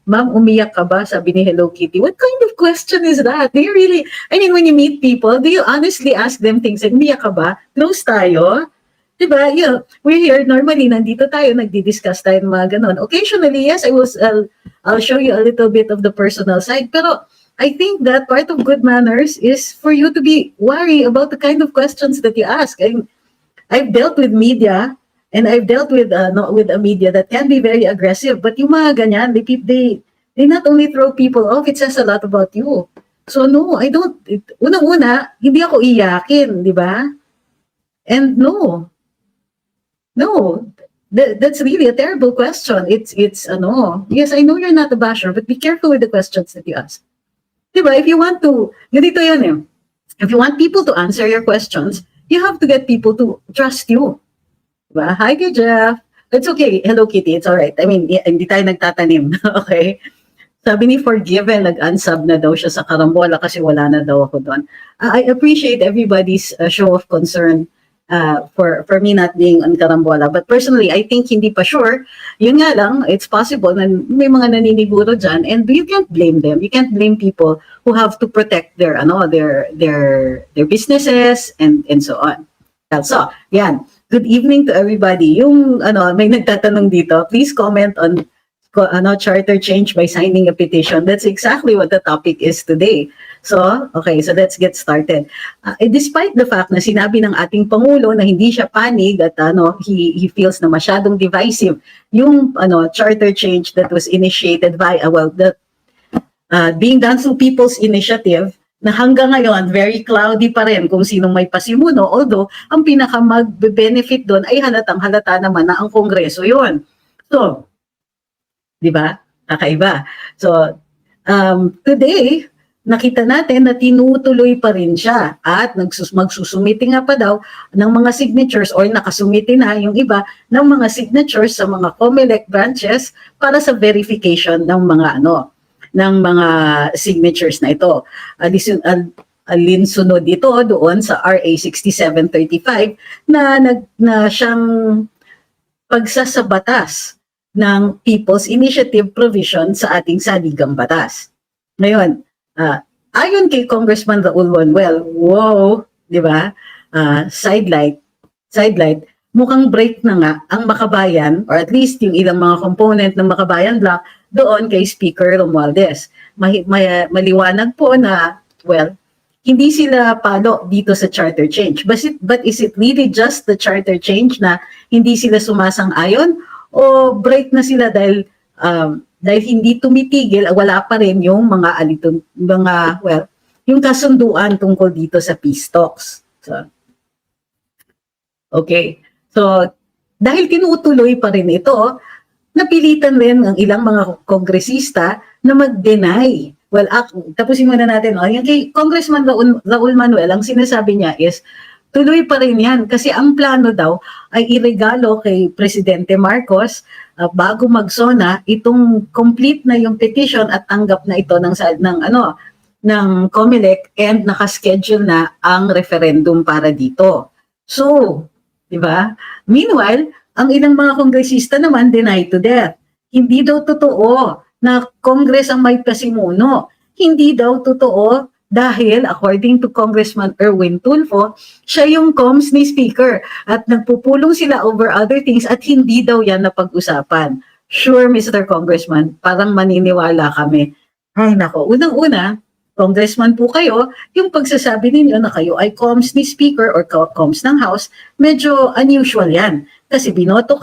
Ma'am, umiyak ka ba? Sabi ni Hello Kitty. What kind of question is that? Do you really, I mean, when you meet people, do you honestly ask them things like, umiyak ka ba? Close tayo? Diba? We're here, normally, nandito tayo, nagdi-discuss tayo ng mga ganon. Occasionally, yes, I'll show you a little bit of the personal side. Pero I think that part of good manners is for you to be wary about the kind of questions that you ask. I've dealt with media, and I've dealt with with a media that can be very aggressive, but yung mga ganyan, they not only throw people off, it says a lot about you. So no, I don't, unang-una, hindi ako iyakin, di ba? And no, that's really a terrible question. It's yes, I know you're not a basher, but be careful with the questions that you ask. Di ba? If you want to, ganito yan eh. If you want people to answer your questions, you have to get people to trust you. Diba? Hi, Jeff. It's okay. Hello, Kitty. It's all right. I mean, hindi tayo nagtatanim. Okay? Sabi ni Forgiven, nag-unsub na daw siya sa Karambola kasi wala na daw ako doon. I appreciate everybody's show of concern for me not being on Karambola. But personally, I think hindi pa sure. Yun nga lang, it's possible na may mga naniniguro dyan, and you can't blame them. You can't blame people who have to protect their businesses and so on. So, yan. Good evening to everybody. Yung may nagtatanong dito, please comment on charter change by signing a petition. That's exactly what the topic is today. So, okay, so let's get started. Despite the fact na sinabi ng ating Pangulo na hindi siya panig at he feels na masyadong divisive yung charter change that was initiated by being done through People's Initiative, na hanggang ngayon very cloudy pa rin kung sinong may pasimuno, although ang pinaka mag-benefit doon ay halatang-halata naman na ang Kongreso yun. So, di ba? Kakaiba. So, today, nakita natin na tinutuloy pa rin siya at magsusumiti nga pa daw ng mga signatures or nakasumiti na yung iba ng mga signatures sa mga COMELEC branches para sa verification ng mga signatures na ito. Alinsunod ito doon sa RA 6735 na siyang pagsasabatas ng People's Initiative provision sa ating saligang batas. Ngayon, ayon kay Congressman Raul Manuel, wow, di ba? Sidelight, mukhang break na nga ang Makabayan, or at least yung ilang mga component ng Makabayan Block doon kay Speaker Romualdez. Maliwanag po na, hindi sila palo dito sa charter change. But is it really just the charter change na hindi sila sumasang-ayon? O break na sila dahil hindi tumitigil, wala pa rin yung yung kasunduan tungkol dito sa peace talks. So, okay. So, dahil tinutuloy pa rin ito, napilitan rin ang ilang mga kongresista na mag-deny. Tapusin muna natin. Yung kay Congressman Raul Manuel, ang sinasabi niya is, tuloy pa rin yan kasi ang plano daw ay iregalo kay Presidente Marcos bago magsona itong complete na yung petition at tanggap na ito ng COMELEC and nakaschedule na ang referendum para dito. So, di ba? Meanwhile, ang ilang mga kongresista naman deny to death. Hindi daw totoo na Congress ang may pasimuno. Hindi daw totoo dahil according to Congressman Erwin Tulfo, siya yung comms ni Speaker at nagpupulong sila over other things at hindi daw yan napag-usapan. Sure, Mr. Congressman, parang maniniwala kami. Ay nako, unang-una, Congressman po kayo, yung pagsasabi ninyo na kayo ay comms ni Speaker or comms ng House, medyo unusual yan. Kasi binoto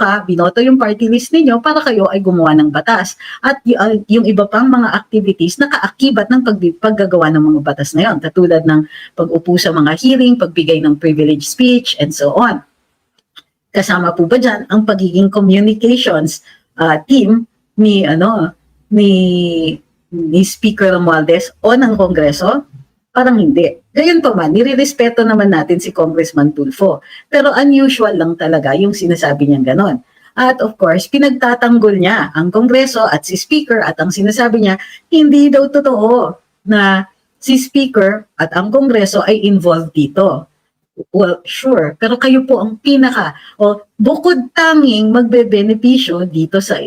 yung party list ninyo para kayo ay gumawa ng batas. At yung iba pang mga activities na kaakibat ng paggagawa ng mga batas na yon, katulad ng pag-upo sa mga hearing, pagbigay ng privilege speech, and so on. Kasama po ba dyan ang pagiging communications team ni Speaker Romualdez o ng Kongreso? Parang hindi. Gayon pa man, nirirespeto naman natin si Congressman Tulfo. Pero unusual lang talaga yung sinasabi niyang ganon. At of course, pinagtatanggol niya ang Kongreso at si Speaker at ang sinasabi niya, hindi daw totoo na si Speaker at ang Kongreso ay involved dito. Well, sure. Pero kayo po ang bukod tanging magbebenepisyo dito sa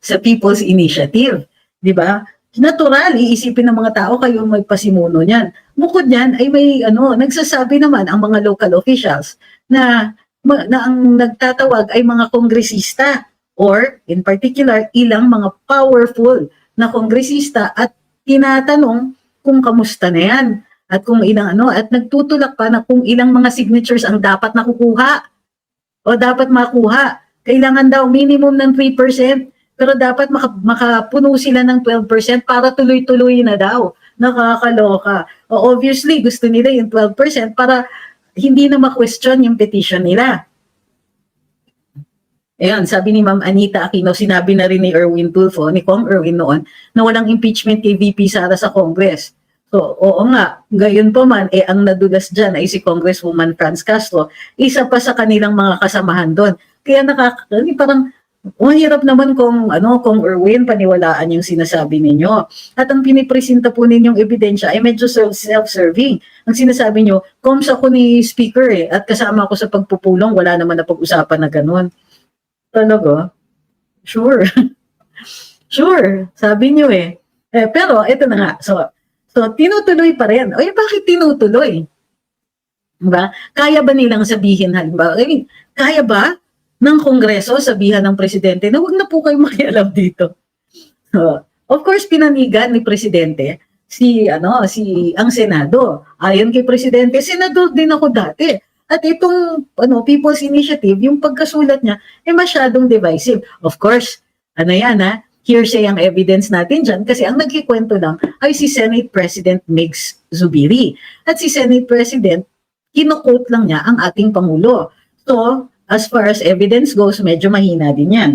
sa People's Initiative. Di ba? Natural, iisipin ng mga tao kayo may pasimuno niyan. Bukod niyan ay may nagsasabi naman ang mga local officials na ang nagtatawag ay mga kongresista or in particular ilang mga powerful na kongresista at tinatanong kung kamusta na yan at kung ilang at nagtutulak pa na kung ilang mga signatures ang dapat nakukuha o dapat makuha. Kailangan daw minimum ng 3%. Pero dapat makapuno sila ng 12% para tuloy-tuloy na daw. Nakakaloka. Obviously, gusto nila yung 12% para hindi na ma-question yung petition nila. Ayan, sabi ni Ma'am Anita Aquino, sinabi na rin ni Erwin Tulfo, ni Kong Erwin noon, na walang impeachment kay VP Sara sa Congress. So, oo nga, gayon pa man, ang nadulas dyan ay si Congresswoman Franz Castro, isa pa sa kanilang mga kasamahan doon. Kaya parang, mahirap naman kung Erwin, paniwalaan yung sinasabi ninyo. At ang pinipresenta po ninyong ebidensya ay medyo self-serving. Ang sinasabi nyo, coms ako ni Speaker at kasama ako sa pagpupulong, wala naman na pag-usapan na gano'n. Talaga? Sure. Sure, sabi nyo pero ito na nga, so tinutuloy pa rin. Bakit tinutuloy? Diba? Kaya ba nilang sabihin, halimbawa, kaya ba ng Kongreso sabihan ng Presidente na huwag na po kayo makialam dito? Of course, pinanigan ni Presidente ang Senado. Ayon kay Presidente, Senador din ako dati. At itong People's Initiative, yung pagkasulat niya, masyadong divisive. Of course, hearsay ang evidence natin dyan kasi ang nagkikwento lang ay si Senate President Migs Zubiri. At si Senate President, kino-quote lang niya ang ating Pangulo. So, as far as evidence goes, medyo mahina din yan.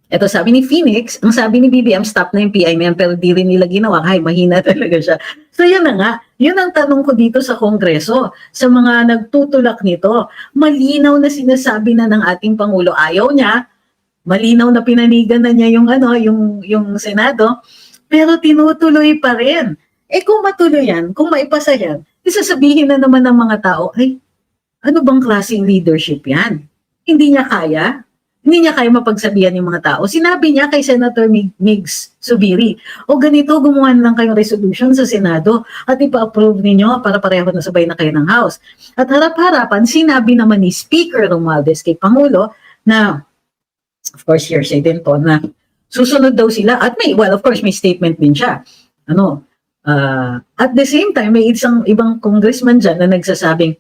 Ito sabi ni Phoenix, ang sabi ni BBM, stop na yung PI na yan, pero di rin nila ginawa. Ay, mahina talaga siya. So yan na nga, yun ang tanong ko dito sa Kongreso, sa mga nagtutulak nito. Malinaw na sinasabi na ng ating Pangulo, ayaw niya, malinaw na pinanigan na niya yung Senado, pero tinutuloy pa rin. Kung matuloy yan, kung maipasa yan, isasabihin na naman ng mga tao, ay, ano bang klaseng leadership yan? Hindi niya kaya? Hindi niya kaya mapagsabihan yung mga tao. Sinabi niya kay Senator Migs Zubiri, ganito, gumawa lang kayong resolution sa Senado at ipa-approve ninyo para pareho na sabay na kayo ng House. At harap-harapan, sinabi naman ni Speaker Romualdez kay Pangulo na, of course, hearsay din po, na susunod daw sila at of course, may statement din siya. At the same time, may isang ibang congressman dyan na nagsasabing,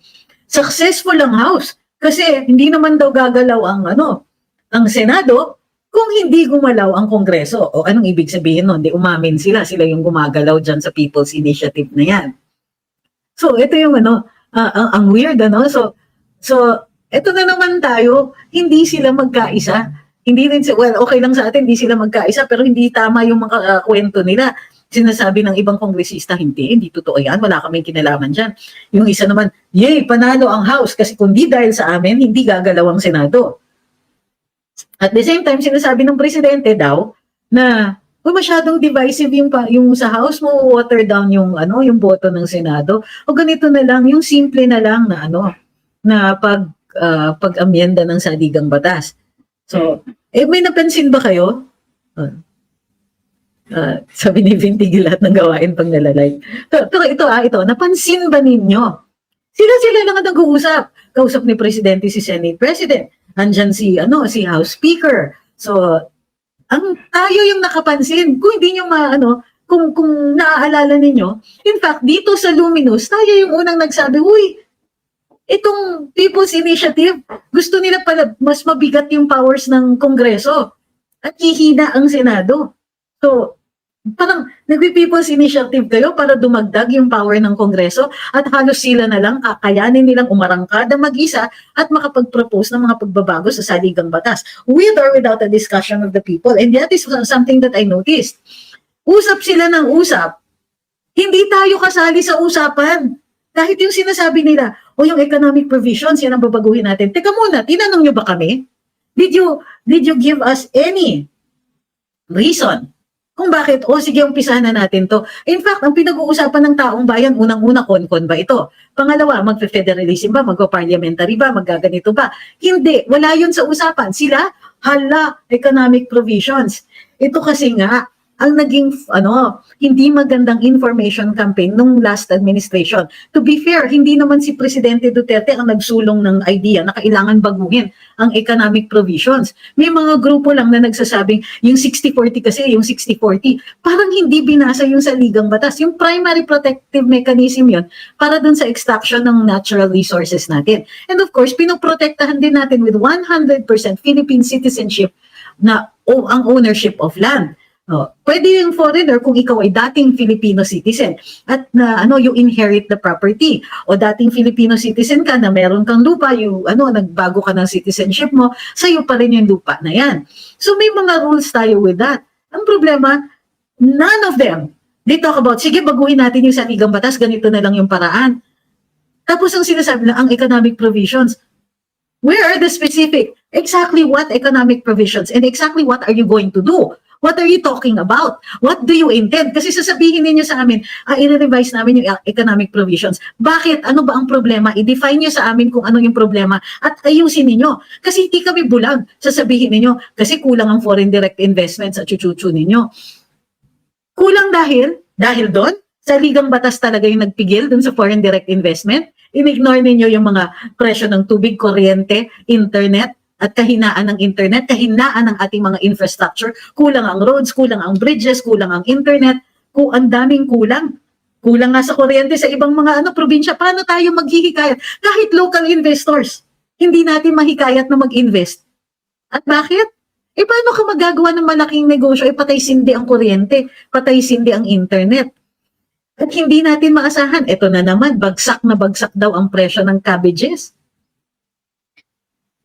successful ang House kasi hindi naman daw gagalaw ang Senado kung hindi gumalaw ang Kongreso. O anong ibig sabihin nun? Di umamin sila yung gumagalaw dyan sa People's Initiative na yan. So, ito yung ang weird, So, ito na naman tayo, hindi sila magkaisa. Hindi rin, okay lang sa atin, hindi sila magkaisa, pero hindi tama yung mga kwento nila. Sinasabi ng ibang kongresista, hindi totoo yan, wala kaming kinalaman dyan. Yung isa naman, panalo ang House kasi kung di dahil sa amin, hindi gagalaw ang Senado. At the same time, sinasabi ng Presidente daw na masyadong divisive yung sa House mo, water down yung boto ng Senado. O ganito na lang, yung simple na lang na pag-amyenda ng saligang batas. So, may napansin ba kayo? Sabi ni Vintig lahat ng gawain pag nalalike. Pero ito, napansin ba ninyo? Sila lang ang nag-uusap. Kausap ni Presidente si Senate President. Andyan si House Speaker. So, tayo yung nakapansin. Kung hindi nyo kung naaalala ninyo, in fact, dito sa Luminous, tayo yung unang nagsabi, itong People's Initiative, gusto nila pala mas mabigat yung powers ng Kongreso at hihina ang Senado. So, parang nagpi-People's Initiative kayo para dumagdag yung power ng Kongreso at halos sila na lang kakayanin nilang umarangkada mag-isa at makapag-propose ng mga pagbabago sa saligang batas with or without a discussion of the people. And that is something that I noticed. Usap sila ng usap. Hindi tayo kasali sa usapan. Kahit yung sinasabi nila, yung economic provisions, yan ang babaguhin natin. Teka muna, tinanong nyo ba kami? Did you give us any reason Kung bakit, sige, umpisahan na natin to. In fact, ang pinag-uusapan ng taong bayan, unang-una, kon ba ito? Pangalawa, magfe-federalism ba? Magpa-parliamentary ba? Magaganito ba? Hindi, wala yun sa usapan. Sila, hala, economic provisions. Ito kasi nga, ang naging hindi magandang information campaign nung last administration. To be fair, hindi naman si Presidente Duterte ang nagsulong ng idea na kailangan baguhin ang economic provisions. May mga grupo lang na nagsasabing yung 60-40 kasi, yung 60-40, parang hindi binasa yung saligang batas. Yung primary protective mechanism yun para dun sa extraction ng natural resources natin. And of course, pinoprotektahan din natin with 100% Philippine citizenship na ang ownership of land. Pwede yung foreigner kung ikaw ay dating Filipino citizen at na you inherit the property, o dating Filipino citizen ka na meron kang lupa, nagbago ka ng citizenship mo, sa'yo pa rin yung lupa na yan. So may mga rules tayo with that. Ang problema, none of them, they talk about, sige, baguhin natin yung saligang batas, ganito na lang yung paraan. Tapos ang sinasabi lang, ang economic provisions, where are the specific? Exactly what economic provisions and exactly what are you going to do? What are you talking about? What do you intend? Kasi sasabihin ninyo sa amin, i-revise namin yung economic provisions. Bakit? Ano ba ang problema? I-define nyo sa amin kung ano yung problema at ayusin ninyo. Kasi hindi kami bulag. Sasabihin ninyo, kasi kulang ang foreign direct investments at chuchuchu ninyo. Kulang dahil doon, sa ligang batas talaga yung nagpigil doon sa foreign direct investment. In-ignore ninyo yung mga presyo ng tubig, kuryente, internet, at kahinaan ng internet, kahinaan ng ating mga infrastructure, kulang ang roads, kulang ang bridges, kulang ang internet, ang daming kulang. Kulang nga sa kuryente sa ibang mga probinsya. Paano tayo maghihikayat? Kahit local investors, hindi natin mahikayat na mag-invest. At bakit? Paano ka magagawa ng malaking negosyo? Patay sindi ang kuryente, patay sindi ang internet. At hindi natin maasahan, ito na naman, bagsak na bagsak daw ang presyo ng cabbages.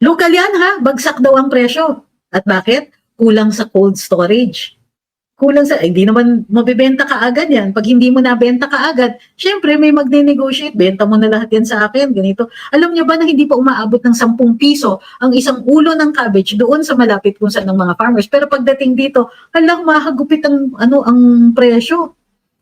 Local yan ha, bagsak daw ang presyo. At bakit? Kulang sa cold storage. Kulang sa, hindi naman mabibenta ka agad yan. Pag hindi mo nabenta ka agad, syempre may magne-negotiate, benta mo na lahat yan sa akin, ganito. Alam niyo ba na hindi pa umaabot ng 10 piso ang isang ulo ng cabbage doon sa malapit kung saan ng mga farmers. Pero pagdating dito, halang mahagupit ang presyo.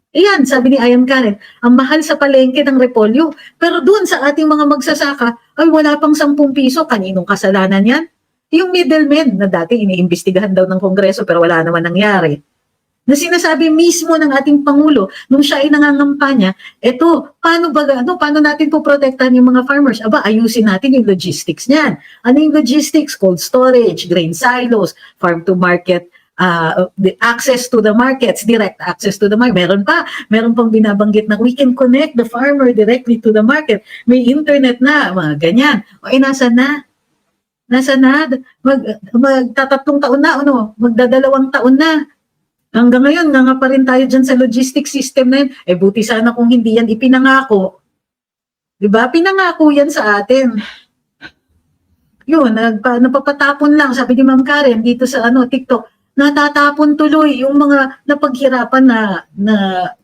Iyan, sabi ni Ayan Karen, ang mahal sa palengke ng repolyo. Pero doon sa ating mga magsasaka, ay wala pang 10 piso. Kaninong kasalanan yan? Yung middlemen na dati iniimbestigahan daw ng Kongreso pero wala naman nangyari. Na sinasabi mismo ng ating Pangulo nung siya ay nangangampanya, paano natin po protektahan yung mga farmers? Ayusin natin yung logistics niyan. Ano yung logistics? Cold storage, grain silos, farm to market, the access to the markets, direct access to the market. Meron pang binabanggit na we can connect the farmer directly to the market. May internet na, mga ganyan. Nasa na? Magtatatlong taon na, magdadalawang taon na. Hanggang ngayon, nga pa rin tayo dyan sa logistics system na yun. Buti sana kung hindi yan ipinangako. Diba? Pinangako yan sa atin. Yun, napapatapon lang, sabi ni Ma'am Karen, dito sa TikTok, natatapon tuloy yung mga napaghirapan na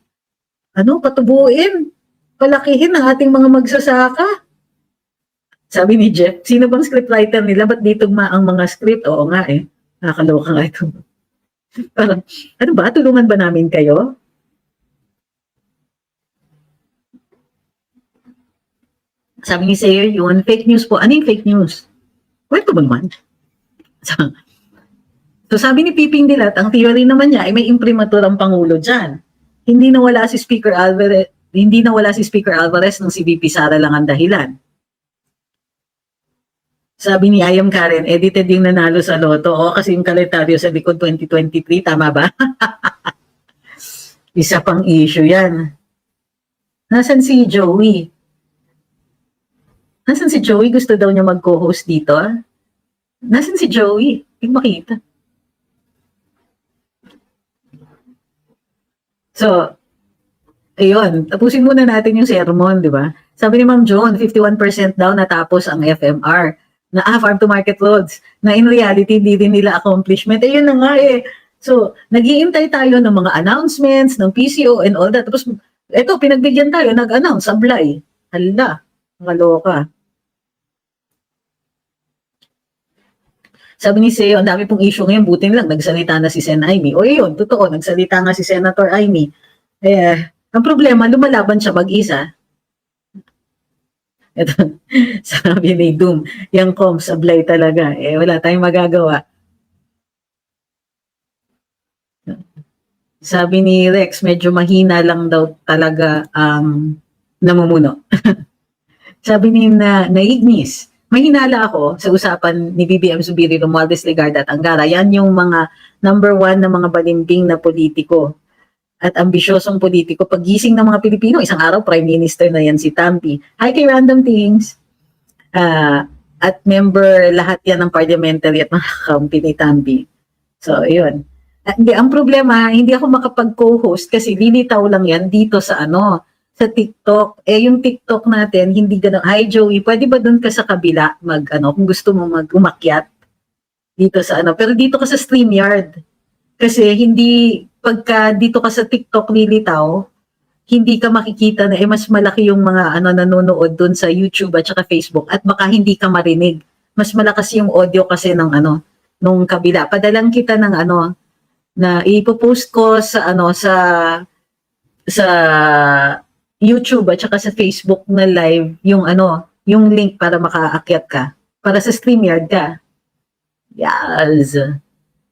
patubuin, palakihin ang ating mga magsasaka. Sabi ni Jeff, sino bang scriptwriter nila? Ba't dito ang mga script? Oo nga nakakaloka nga ito. Parang, tulungan ba namin kayo? Sabi ni Sayer yun, fake news po. Ano yung fake news? Kwento ba naman? So sabi ni Piping Dilat, ang theory naman niya ay may imprimatur ang Pangulo dyan. Hindi nawala si Speaker Alvarez nung si VP Sara lang ang dahilan. Sabi ni Ayam Karen, edited yung nanalo sa loto. Kasi yung kalendaryo sa likod 2023, tama ba? Isa pang issue yan. Nasaan si Joey? Gusto daw niya mag-co-host dito. Nasaan si Joey? Hindi makita. So, ayun, tapusin muna natin yung sermon, di ba? Sabi ni Ma'am Joan, 51% daw natapos ang FMR, na farm to market loads, na in reality, hindi din nila accomplishment. Ayun na nga So, nag-iintay tayo ng mga announcements, ng PCO and all that. Tapos, eto, pinagbigyan tayo, nag-announce, sablay. Hala, maloka. Sabi ni Seo, ang dami pong issue ngayon, buti lang, nagsalita na si Sen Amy. O yun, totoo, nagsalita nga si Senator Amy. Ang problema, lumalaban siya mag-isa. Ito, sabi ni Doom, yung com sablay talaga. Wala tayong magagawa. Sabi ni Rex, medyo mahina lang daw talaga ang namumuno. Sabi ni Ignis, mahinala ako sa usapan ni BBM Zubiri, Romualdez Legarda at Angara. Yan yung mga number 1 na mga balimbing na politiko at ambisyosong politiko. Paggising ng mga Pilipino, isang araw, Prime Minister na yan si Tampi. Hi kay Random Things. At member lahat yan ng parliamentary at mga kampi ni Tampi. So, yun. Ang problema, hindi ako makapag-co-host kasi lilitaw lang yan dito sa sa TikTok. Yung TikTok natin, hindi gano'n. Hi Joey, pwede ba doon ka sa kabila kung gusto mo umakyat dito sa pero dito ka sa StreamYard. Kasi hindi, pagka dito ka sa TikTok lilitaw, hindi ka makikita na mas malaki yung mga nanonood doon sa YouTube at saka Facebook at baka hindi ka marinig. Mas malakas yung audio kasi ng nung kabila. Padalang kita ng na ipopost ko sa sa YouTube at saka sa Facebook na live yung yung link para makaakyat ka. Para sa StreamYard ka. Yes.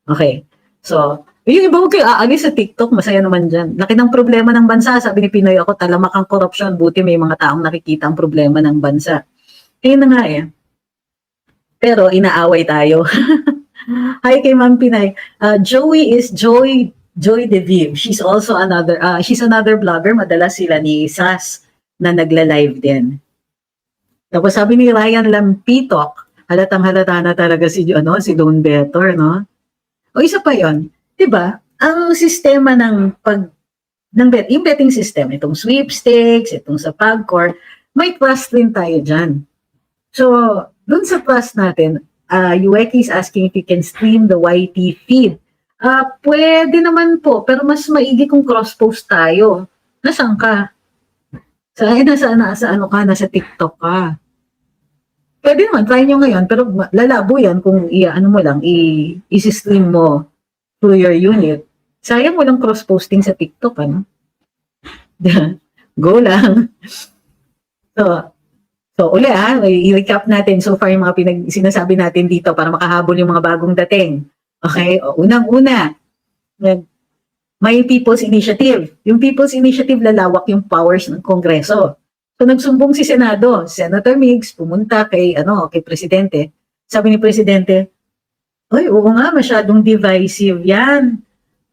Okay. So, yung iba huwag kayo aalis sa TikTok, masaya naman dyan. Laki ng problema ng bansa, sabi ni Pinoy ako, talamak ang korupsyon, buti may mga taong nakikita ang problema ng bansa. Na nga Pero inaaway tayo. Hi kay Ma'am Pinay. Joey is Joy DeVille. She's also she's another vlogger. Madalas sila ni Sas na nagla-live din. Tapos sabi ni Ryan Lampitok, halatang-halata na talaga si Don Betor, no? O isa pa yon, 'di ba? Ang sistema yung betting system, itong sweepstakes, itong sa PAGCOR, may trust rin tayo diyan. So, dun sa trust natin, Yueki is asking if you can stream the YT feed. Pwede naman po, pero mas maigi kung cross-post tayo. Nasaan ka? Nasa TikTok ka. Pwede naman, try nyo ngayon, pero lalabo yan kung i-stream mo through your unit. Sayang walang cross-posting sa TikTok, Go lang. So uli i-recap natin so far yung mga sinasabi natin dito para makahabol yung mga bagong dating. Okay? Unang-una, may People's Initiative. Yung People's Initiative lalawak yung powers ng Kongreso. So nagsumbong si Senado, Senator Migs pumunta kay Presidente. Sabi ni Presidente, oo nga, masyadong divisive yan.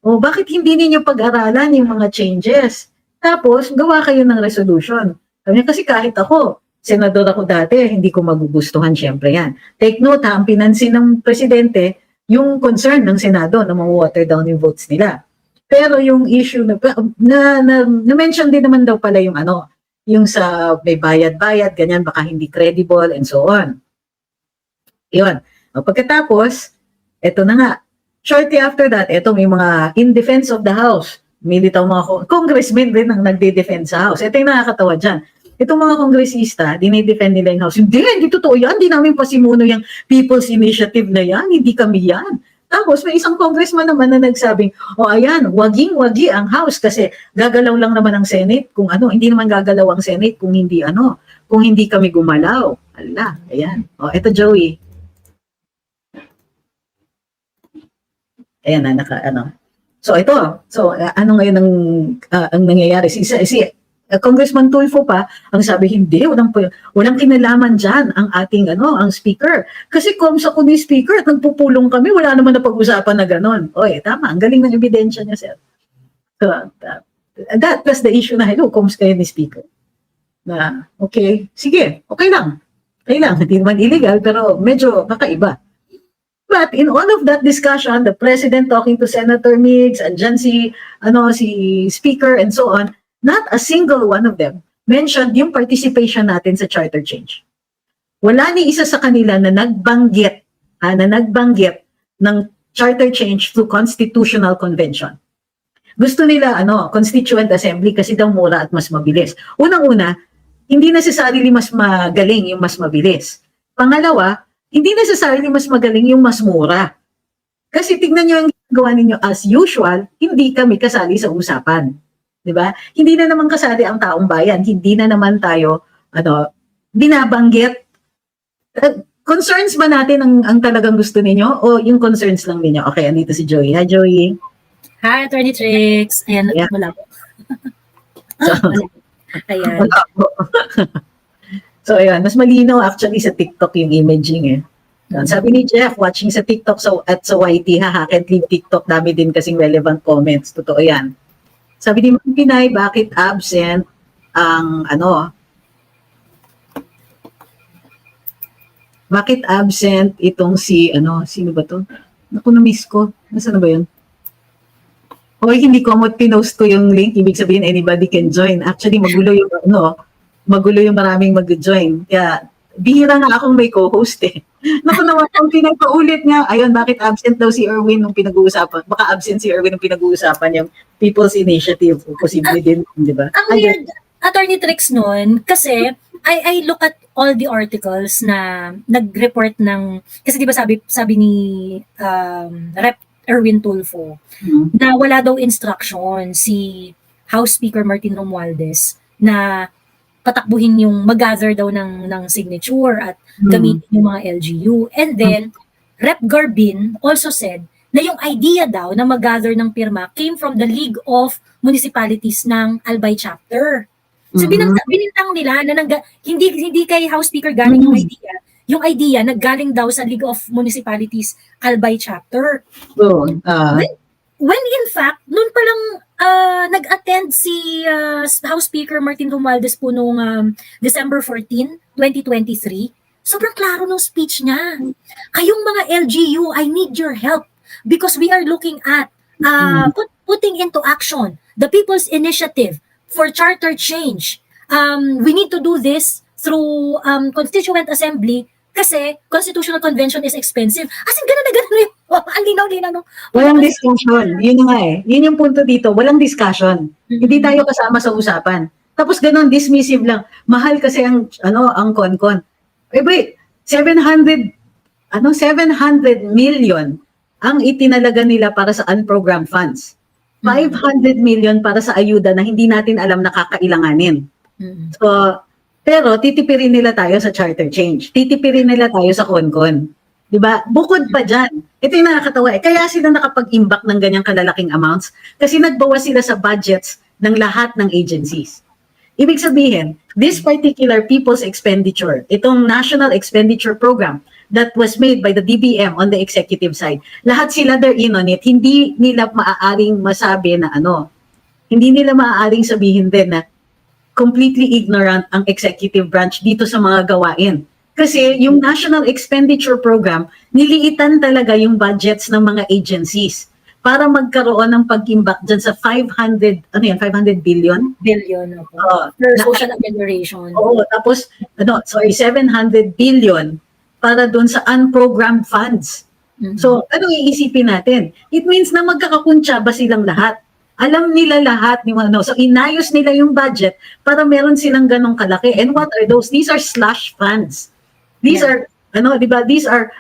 Bakit hindi ninyo pag-aralan yung mga changes? Tapos gawa kayo ng resolution. Sabi niya, kasi kahit ako, senador ako dati, hindi ko magugustuhan syempre yan. Take note ang pinansin ng Presidente, yung concern ng Senado na ma-water down yung votes nila. Pero yung issue na-mention din naman daw pala yung yung sa may bayad-bayad, ganyan, baka hindi credible and so on. Yun. Pagkatapos, eto na nga, shortly after that, eto may mga in defense of the House. Militaw mga congressmen rin ang nagde-defend sa House. Ito yung nakakatawa dyan. Itong mga kongresista, dinidefend nila yung House. Hindi totoo yan. Hindi namin pasimuno yung People's Initiative na yan. Hindi kami yan. Tapos may isang congressman naman na nagsabing, ayan, waging-wagi ang House kasi gagalaw lang naman ang Senate kung hindi naman gagalaw ang Senate kung hindi kung hindi kami gumalaw. Ala, ayan. Ito Joey. Ayan na, So ito, ano ngayon ang nangyayari? Si Congressman Tulfo pa, ang sabi, hindi, walang kinalaman dyan ang ating, ang speaker. Kasi kung sa ni speaker at nagpupulong kami, wala naman na pag-usapan na gano'n. Tama, ang galing ng ebidensya niya, sir. So, that was the issue na, hello, kums kayo ni speaker. Na, okay, sige, okay lang. Hindi naman illegal, pero medyo kakaiba. But in all of that discussion, the President talking to Senator Migs, andyan si speaker and so on, not a single one of them mentioned yung participation natin sa charter change. Wala ni isa sa kanila na nagbanggit ng charter change through constitutional convention. Gusto nila constituent assembly kasi daw mura at mas mabilis. Unang-una, hindi necessarily mas magaling yung mas mabilis. Pangalawa, hindi necessarily mas magaling yung mas mura. Kasi tignan nyo yung gawa ninyo as usual, hindi kami kasali sa usapan. Di ba? Hindi na naman kasali ang taong bayan. Hindi na naman tayo, binabanggit. Concerns ba natin ang talagang gusto ninyo o yung concerns lang ninyo? Okay, andito si Joey. Hi, Joey. Hi, Attorney Trix. Ayan, Yeah. wala po. So, Wala. Ayan. wala po. So, ayan. Mas malinaw actually sa TikTok yung imaging eh. Sabi ni Jeff, watching sa TikTok at sa YT, haha, can't leave TikTok, dami din kasing relevant comments. Totoo yan. Sabi ni Mang Pinay, bakit absent ang bakit absent itong sino ba to? Naku, na-miss ko. Nasaan na ba yun? Hoy, hindi ko pinost ko yung link, ibig sabihin anybody can join. Actually, magulo yung maraming mag-join. Kaya, bihira nga akong may co-host eh. Naku naman, kung pinagpaulit nga, ayun, bakit absent daw si Erwin nung pinag-uusapan? Baka absent si Erwin nung pinag-uusapan yung People's Initiative. Posible din, di ba? Ang weird, Attorney Trix nun, kasi I look at all the articles na nag-report ng, kasi di ba sabi ni Rep. Erwin Tulfo, na wala daw instruction si House Speaker Martin Romualdez na patakbuhin yung mag-gather daw ng signature at gamitin yung mga LGU. And then, Rep. Garbin also said na yung idea daw na mag-gather ng pirma came from the League of Municipalities ng Albay Chapter. So, binintang nila na hindi kay House Speaker galing yung idea. Yung idea, naggaling daw sa League of Municipalities Albay Chapter. When in fact, noon palang nag-attend si House Speaker Martin Romualdez po noong December 14, 2023. Sobrang klaro ng speech niya. Kayong mga LGU, I need your help because we are looking at putting into action the People's Initiative for Charter Change. We need to do this through Constituent Assembly kasi Constitutional Convention is expensive. As in, gano'n na gano'n. Ang linaw-linaw. No? Walang discussion. Yun nga eh. Yun yung punto dito. Walang discussion. Hindi tayo kasama sa usapan. Tapos gano'n, dismissive lang. Mahal kasi ang konkon. Eh wait, 700 million ang itinalaga nila para sa unprogrammed funds. 500 million para sa ayuda na hindi natin alam na kakailanganin. So, pero titipirin nila tayo sa charter change. Titipirin nila tayo sa konkon. 'Di ba? Bukod pa diyan. Ito yung nakakatawa eh. Kaya sila nakapag-imbak ng ganyang kalalaking amounts kasi nagbawas sila sa budgets ng lahat ng agencies. Ibig sabihin, this particular people's expenditure, itong National Expenditure Program that was made by the DBM on the executive side, lahat sila they're in on it. Hindi nila maaaring masabi na hindi nila maaaring sabihin din na completely ignorant ang executive branch dito sa mga gawain. Kasi yung National Expenditure Program, niliitan talaga yung budgets ng mga agencies para magkaroon ng pag-imbak dyan sa 500 billion? Billion. For social amelioration. Oo, tapos, 700 billion para doon sa unprogrammed funds. So, anong iisipin natin? It means na magkakakuntsa ba silang lahat? Alam nila lahat ni So inayos nila yung budget para meron silang ganong kalaki. And what are those? These are slush funds. These are di ba? These are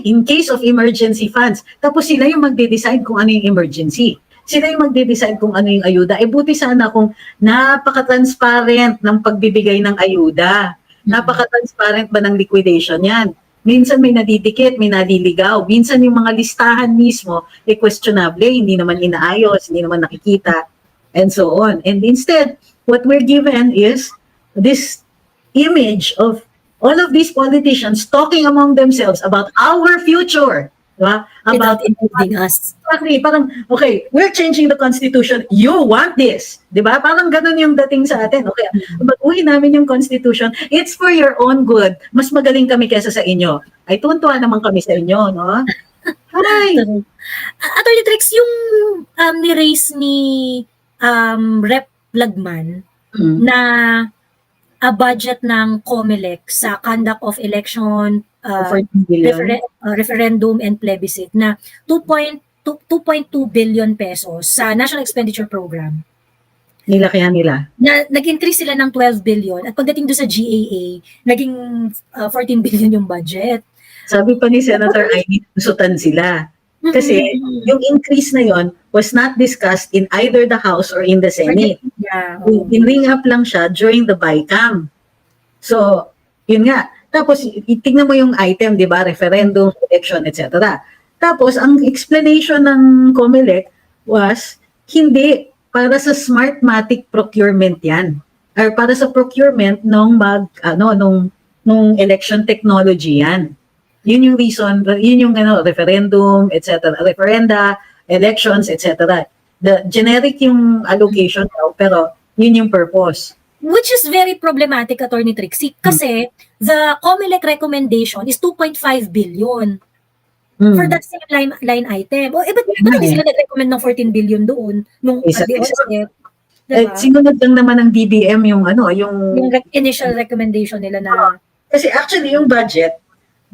in case of emergency funds. Tapos sila yung magde-decide kung ano yung emergency. Sila yung magde-decide kung ano yung ayuda. Buti sana kung napaka-transparent ng pagbibigay ng ayuda. Napaka-transparent ba ng liquidation yan? Minsan may nadidikit, may naliligaw. Minsan yung mga listahan mismo, questionable, hindi naman inaayos, hindi naman nakikita, and so on. And instead, what we're given is this image of all of these politicians talking among themselves about our future. Diba? About including us. Exactly. Parang, okay, we're changing the Constitution. You want this. Diba? Parang ganun yung dating sa atin. Okay, baguhin namin yung Constitution. It's for your own good. Mas magaling kami kesa sa inyo. Ay, tuwan-tuwa naman kami sa inyo, no? Hi! Attorney Trix, yung ni-raise ni Rep. Lagman na a budget ng COMELEC sa conduct of election, referendum and plebiscite na 2.2 billion pesos sa National Expenditure Program. Nilakihan nila. Nag-increase sila ng 12 billion at pagdating doon sa GAA, naging 14 billion yung budget. Sabi pa ni Senator Amy, susutan sila. Kasi yung increase na yon was not discussed in either the House or in the Senate. Yeah. Bring up lang siya during the BICAM. So, yun nga. Tapos, tingnan mo yung item, di ba? Referendum, election, etc. Tapos, ang explanation ng COMELEC was, hindi, para sa Smartmatic procurement yan. Or para sa procurement nung nung election technology yan. Yun yung reason, yun yung referendum, etc. Referenda, elections, etc. The generic yung allocation daw, pero yun yung purpose. Which is very problematic, Attorney Trixie, kasi the COMELEC recommendation is 2.5 billion for that same line item. O, ba't hindi sila nag-recommend ng 14 billion doon nung at the onset? Diba? Sinunod lang naman ng DBM yung initial recommendation nila na... Kasi actually yung budget,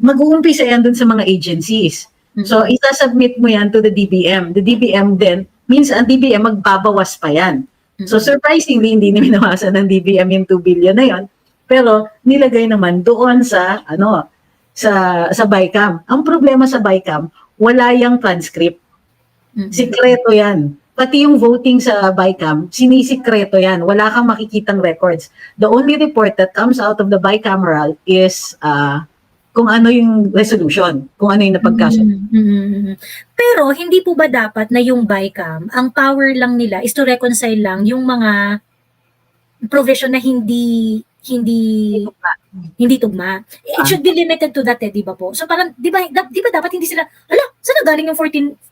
mag-uumpisa yan dun sa mga agencies. So, isasubmit mo yan to the DBM. The DBM then, means ang DBM magbabawas pa yan. So, surprisingly, hindi na minawasan ng DBM yung 2 billion na yon. Pero, nilagay naman doon sa BICAM. Ang problema sa BICAM, wala yung transcript. Sikreto yan. Pati yung voting sa BICAM, sinisikreto yan. Wala kang makikitang records. The only report that comes out of the bicameral is kung ano yung resolution, kung ano yung napagkasunod. Pero hindi po ba dapat na yung BICAM, ang power lang nila is to reconcile lang yung mga provision na hindi tugma. It should be limited to that, di ba po? So parang, di ba dapat hindi sila, saan galing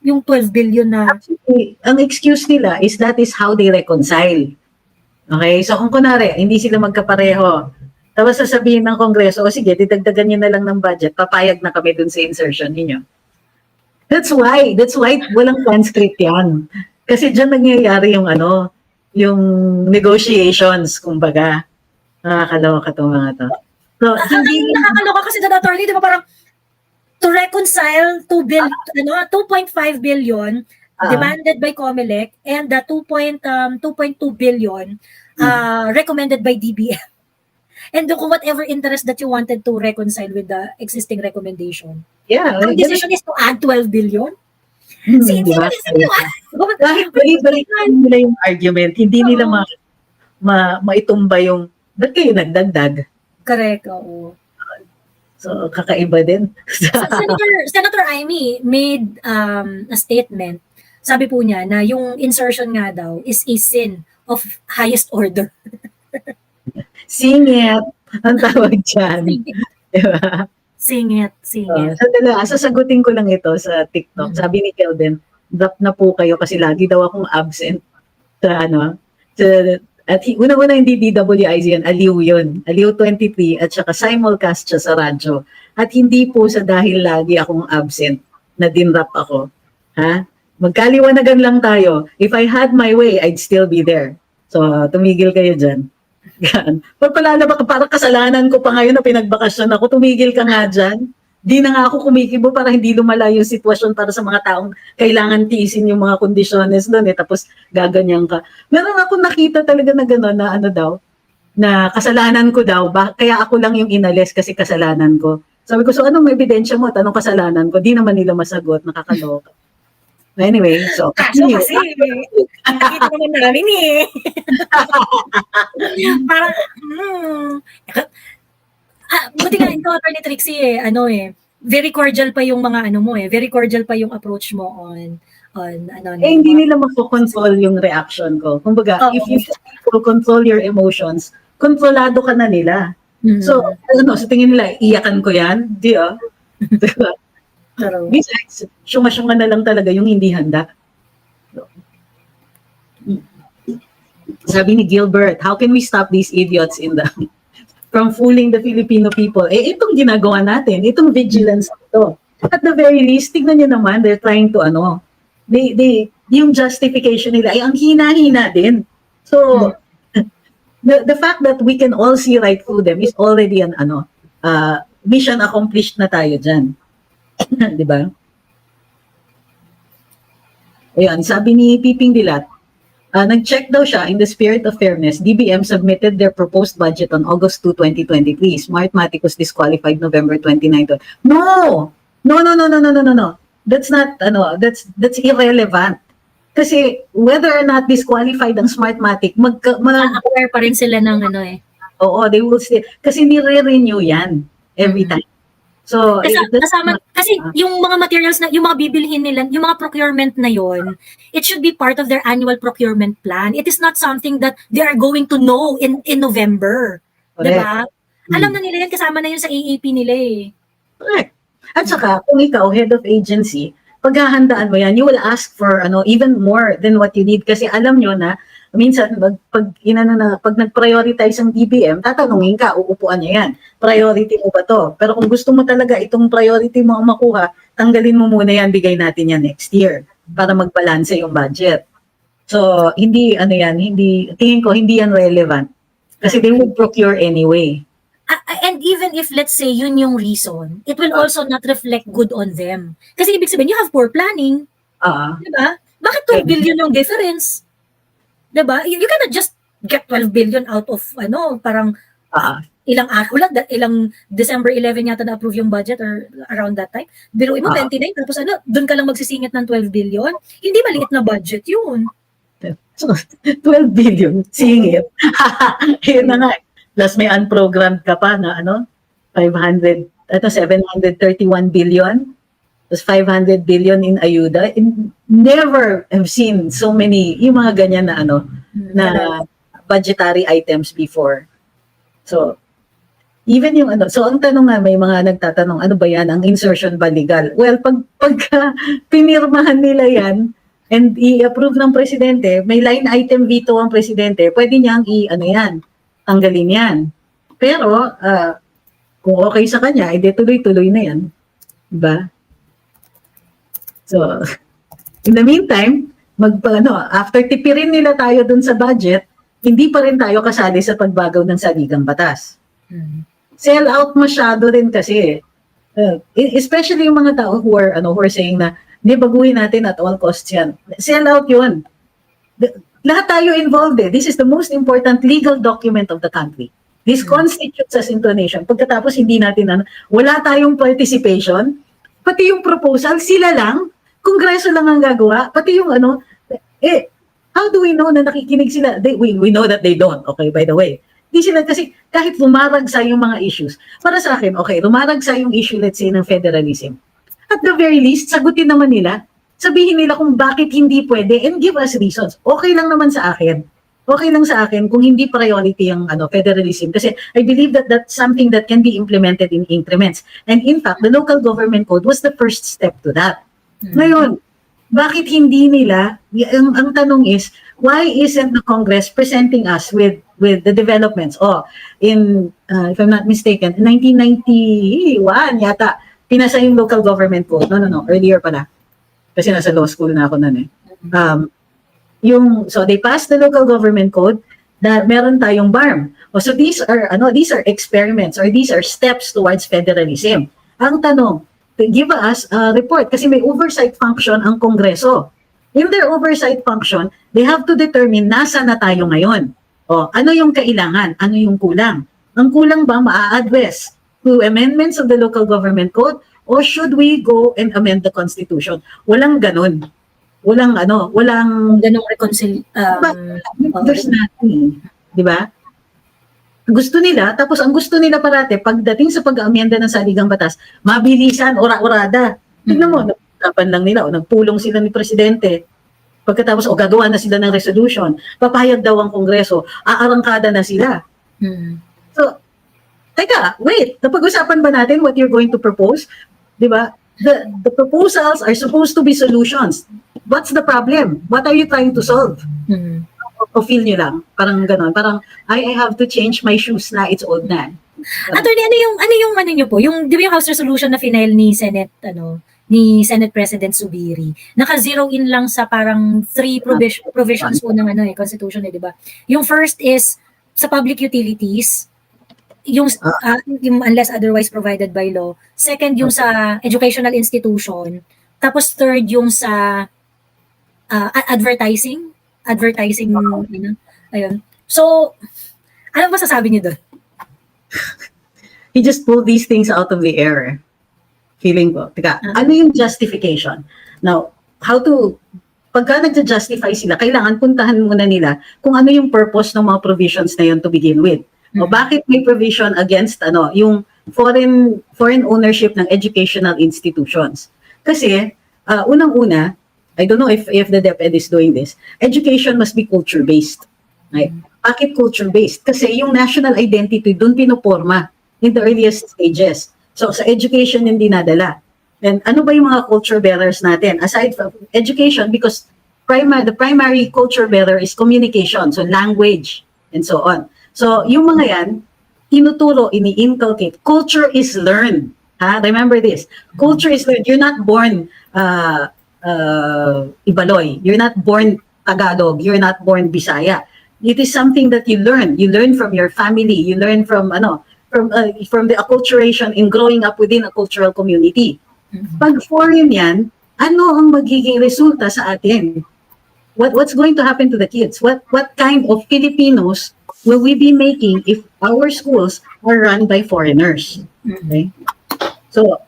yung 12 billion na? Actually, ang excuse nila is that is how they reconcile. Okay? So kung kunwari, hindi sila magkapareho, tapos sasabihin ng Kongreso, o sige, didagdagan nyo na lang ng budget, papayag na kami dun sa insertion ninyo. That's why walang transcript yan. Kasi dyan nangyayari yung negotiations, kumbaga. Nakakaloka itong mga to. So, nakakaloka kasi the attorney, di ba parang to reconcile 2.5 billion demanded by COMELEC and the 2.2 billion recommended by DBM. And kung whatever interest that you wanted to reconcile with the existing recommendation. Yeah. Ang decision is to add 12 billion? Diba? Dahil balik-balik nila yung argument, hindi nila maitumba yung, ba't kayo nagdagdag? Correct, oo. So, kakaiba din. Senator Amy made a statement. Sabi po niya na yung insertion nga daw is a sin of highest order. Singit, ang tawag dyan. Diba? Singit. Sasagutin ko lang ito sa TikTok. Sabi ni Kelden, drop na po kayo kasi lagi daw akong absent sa at una-una hindi DWIZ yan, Aliw yun. Aliw 23 at saka simulcast siya sa radyo. At hindi po sa dahil lagi akong absent na dinrap ako. Ha? Magkaliwanagan lang tayo. If I had my way, I'd still be there. So, tumigil kayo dyan. Yan. Parang kasalanan ko pa ngayon na pinagbakasyon ako, tumigil ka nga dyan. Di na nga ako kumikibo para hindi lumala yung sitwasyon para sa mga taong kailangan tiisin yung mga kondisyones doon tapos gaganyan ka. Meron ako nakita talaga na gano'n na na kasalanan ko daw, kaya ako lang yung inalis kasi kasalanan ko. Sabi ko, so anong ebidensya mo? Anong kasalanan ko? Di naman nila masagot, nakakaloka. Anyway, so continue. Kasi, nakikita naman namin parang, buti nga ito, Attorney Trixie, very cordial pa yung mga very cordial pa yung approach mo on hindi nila mako-control yung reaction ko. Kumbaga, if you control your emotions, kontrolado ka na nila. So, sa tingin nila, iyakan ko yan? Di diba? Besides, syunga-syunga na lang talaga yung hindi handa. Sabi ni Gilbert, how can we stop these idiots from fooling the Filipino people? Itong ginagawa natin, itong vigilance ito. At the very least, tignan nyo naman, they're trying to yung justification nila ay ang hina-hina din. So, the fact that we can all see right through them is already an mission accomplished na tayo dyan. Diba? Ayun, sabi ni Piping Dilat, Nag-check daw siya, in the spirit of fairness, DBM submitted their proposed budget on August 2, 2023. Smartmatic was disqualified November 29. No! No, no, no, no, no, no, no, no. That's not, that's irrelevant. Kasi whether or not disqualified ang Smartmatic, Aware pa rin sila ng ano eh. oo, they will still, kasi nire-renew yan every time. So, Kasi yung mga materials na, yung mga bibilhin nila, yung mga procurement na yon, it should be part of their annual procurement plan. It is not something that they are going to know in November. Diba? Alam na nila yan, kasama na yun sa AAP nila eh. Correct. At saka, kung ikaw, head of agency, paghahandaan mo yan, you will ask for even more than what you need. Kasi alam nyo na, minsan, pag nag-prioritize ang DBM, tatanungin ka, uupuan niya yan. Priority mo ba to? Pero kung gusto mo talaga itong priority mo ang makuha, tanggalin mo muna yan, bigay natin yan next year para magbalanse yung budget. So, tingin ko, hindi yan relevant. Kasi they would procure anyway. And even if, let's say, yun yung reason, it will also not reflect good on them. Kasi ibig sabihin, you have poor planning. Diba? Bakit 12 billion yung difference? Diba? You cannot just get 12 billion out of, parang ilang December 11 yata na-approve yung budget or around that time. Biruin mo, 29, tapos doon ka lang magsisingit ng 12 billion. Hindi maliit na budget yun. So, 12 billion, singit. Yun na nga. Plus may unprogrammed ka pa na 731 billion. Tapos 500 billion in ayuda. Never have seen so many, yung mga ganyan na na budgetary items before. So, even yung so ang tanong nga, may mga nagtatanong, ano ba yan, ang insertion ba legal? Well, pagka pinirmahan nila yan, and i-approve ng presidente, may line item veto ang presidente, pwede niyang tanggalin yan. Pero, kung okay sa kanya, edi tuloy-tuloy na yan. Diba? So, in the meantime, after tipirin nila tayo dun sa budget, hindi pa rin tayo kasali sa pagbagaw ng saligang batas. Sell out masyado rin kasi. Especially yung mga tao who are saying na, hindi, baguhin natin at all costs yan. Sell out yun. Lahat tayo involved eh. This is the most important legal document of the country. This constitutes us into a nation. Pagkatapos hindi natin, wala tayong participation, pati yung proposal, sila lang, Kongreso lang ang gagawa, pati yung how do we know na nakikinig sila? We know that they don't, okay, by the way. Di sila kasi kahit lumaragsa yung mga issues. Para sa akin, okay, lumaragsa yung issue, let's say, ng federalism. At the very least, sagutin naman nila. Sabihin nila kung bakit hindi pwede and give us reasons. Okay lang naman sa akin. Okay lang sa akin kung hindi priority yung federalism. Kasi I believe that that's something that can be implemented in increments. And in fact, the local government code was the first step to that. Ngayon, bakit hindi nila, ang tanong is, why isn't the Congress presenting us with the developments? If I'm not mistaken, 1991 yata, pinasa yung local government code. No, earlier pala. Kasi nasa law school na ako nun eh. So they passed the local government code na meron tayong BARM. So these are experiments or these are steps towards federalism. Ang tanong, give us a report kasi may oversight function ang Kongreso. In their oversight function, they have to determine nasa na tayo ngayon. Ano yung kailangan? Ano yung kulang? Ang kulang ba maa-address through amendments of the local government code or should we go and amend the constitution? Walang ganun. Walang ganung reconciliation. There's nothing. Di ba? Gusto nila, tapos ang gusto nila parate, pagdating sa pag-amenda ng saligang batas, mabilisan, ora-orada. Tignan mo, nagtapan lang nila, nagpulong sila ni Presidente. Pagkatapos, gagawa na sila ng resolution. Papayag daw ang Kongreso, aarangkada na sila. So, teka, wait, napag-usapan ba natin what you're going to propose? Di ba? The proposals are supposed to be solutions. What's the problem? What are you trying to solve? O feel nyo lang, parang gano'n, parang I have to change my shoes na, it's old na. Attorney, ano nyo po? Di ba yung House Resolution na final ni Senate President Zubiri, naka-zero in lang sa parang 3 provisions po ng Constitution, di ba? Yung first is sa public utilities, yung unless otherwise provided by law. Second, yung sa educational institution. Tapos third, yung sa advertising. advertising, ayun. So, ano masasabi niyo doon? He just pulled these things out of the air. Feeling ko. Teka, ano yung justification? Now, pagka nagja-justify sila, kailangan puntahan muna nila kung ano yung purpose ng mga provisions na yun to begin with. O bakit may provision against yung foreign ownership ng educational institutions? Kasi, unang-una, I don't know if the DepEd is doing this, education must be culture-based. Right? Bakit culture-based? Kasi yung national identity dun pinoporma in the earliest stages. So, sa education yung dinadala. And ano ba yung mga culture bearers natin? Aside from education, because the primary culture bearer is communication, so language, and so on. So, yung mga yan, tinuturo, ini-inculcate. Culture is learned. Remember this. Culture is learned. You're not born Ibaloy. You're not born Tagalog. You're not born Bisaya. It is something that you learn. You learn from your family. You learn from the acculturation in growing up within a cultural community. Pag foreign yan, ano ang magiging resulta sa atin? What's going to happen to the kids? What kind of Filipinos will we be making if our schools are run by foreigners? Okay? So,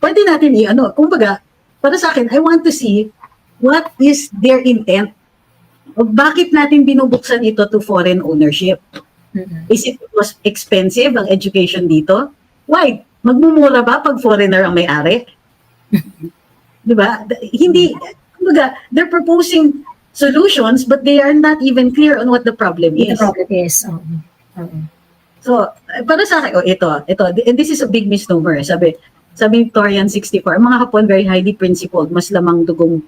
pwede natin kumbaga, para sa akin, I want to see what is their intent. O bakit natin binubuksan ito to foreign ownership? Is it because expensive ang education dito? Why? Magmumura ba pag foreigner ang may-ari? Diba? Hindi, kumbaga, they're proposing solutions but they are not even clear on what the problem is. The problem is. So, para sa akin, ito, and this is a big misnomer. Sabi ni Torian 64, mga Hapon very highly principled, mas lamang dugong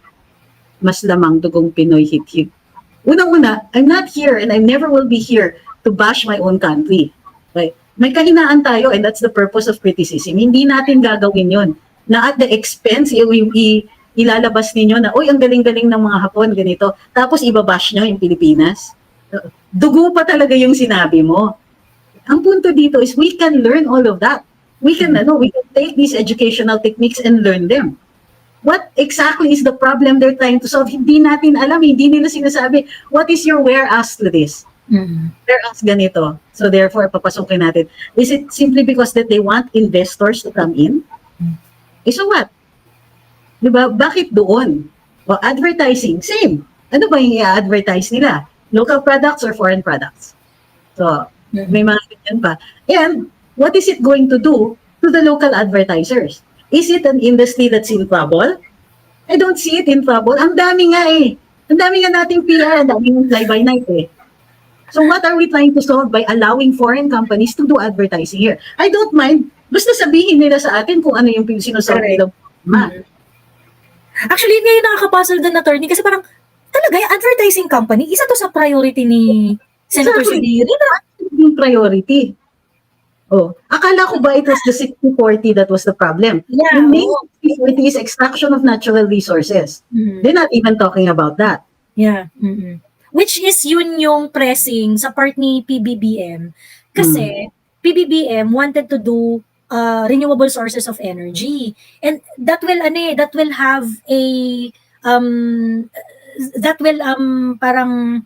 Pinoy hit-hit. Unang-una, I'm not here and I never will be here to bash my own country. Right? May kahinaan tayo and that's the purpose of criticism. Hindi natin gagawin yon na at the expense, ilalabas ninyo na, oy, ang galing-galing ng mga Hapon, ganito. Tapos ibabash nyo yung Pilipinas. Dugo pa talaga yung sinabi mo. Ang punto dito is we can learn all of that. We can take these educational techniques and learn them. What exactly is the problem they're trying to solve? Hindi natin alam, hindi nila sinasabi, what is your whereas to this? Whereas ganito. So therefore, papasukin natin. Is it simply because that they want investors to come in? So what? Diba? Bakit doon? O advertising, same. Ano ba yung i-advertise nila? Local products or foreign products? So, may mga ganyan pa. And what is it going to do to the local advertisers? Is it an industry that's in trouble? I don't see it in trouble. Ang dami nga eh. Ang dami nga nating PR, ang daming fly-by-night eh. So what are we trying to solve by allowing foreign companies to do advertising here? I don't mind. Basta sabihin nila sa atin kung ano yung sinosolve nila. Actually, ngayon nakakapasal doon, attorney, kasi parang talaga yung advertising company, isa to sa priority ni Senator Subiri. Yung priority. Oh, akala ko ba it was the 60-40 that was the problem? Yeah. The main 60-40 is extraction of natural resources. They're not even talking about that. Yeah. Which is yun yung pressing sa part ni PBBM. Kasi PBBM wanted to do renewable sources of energy. And that will have a parang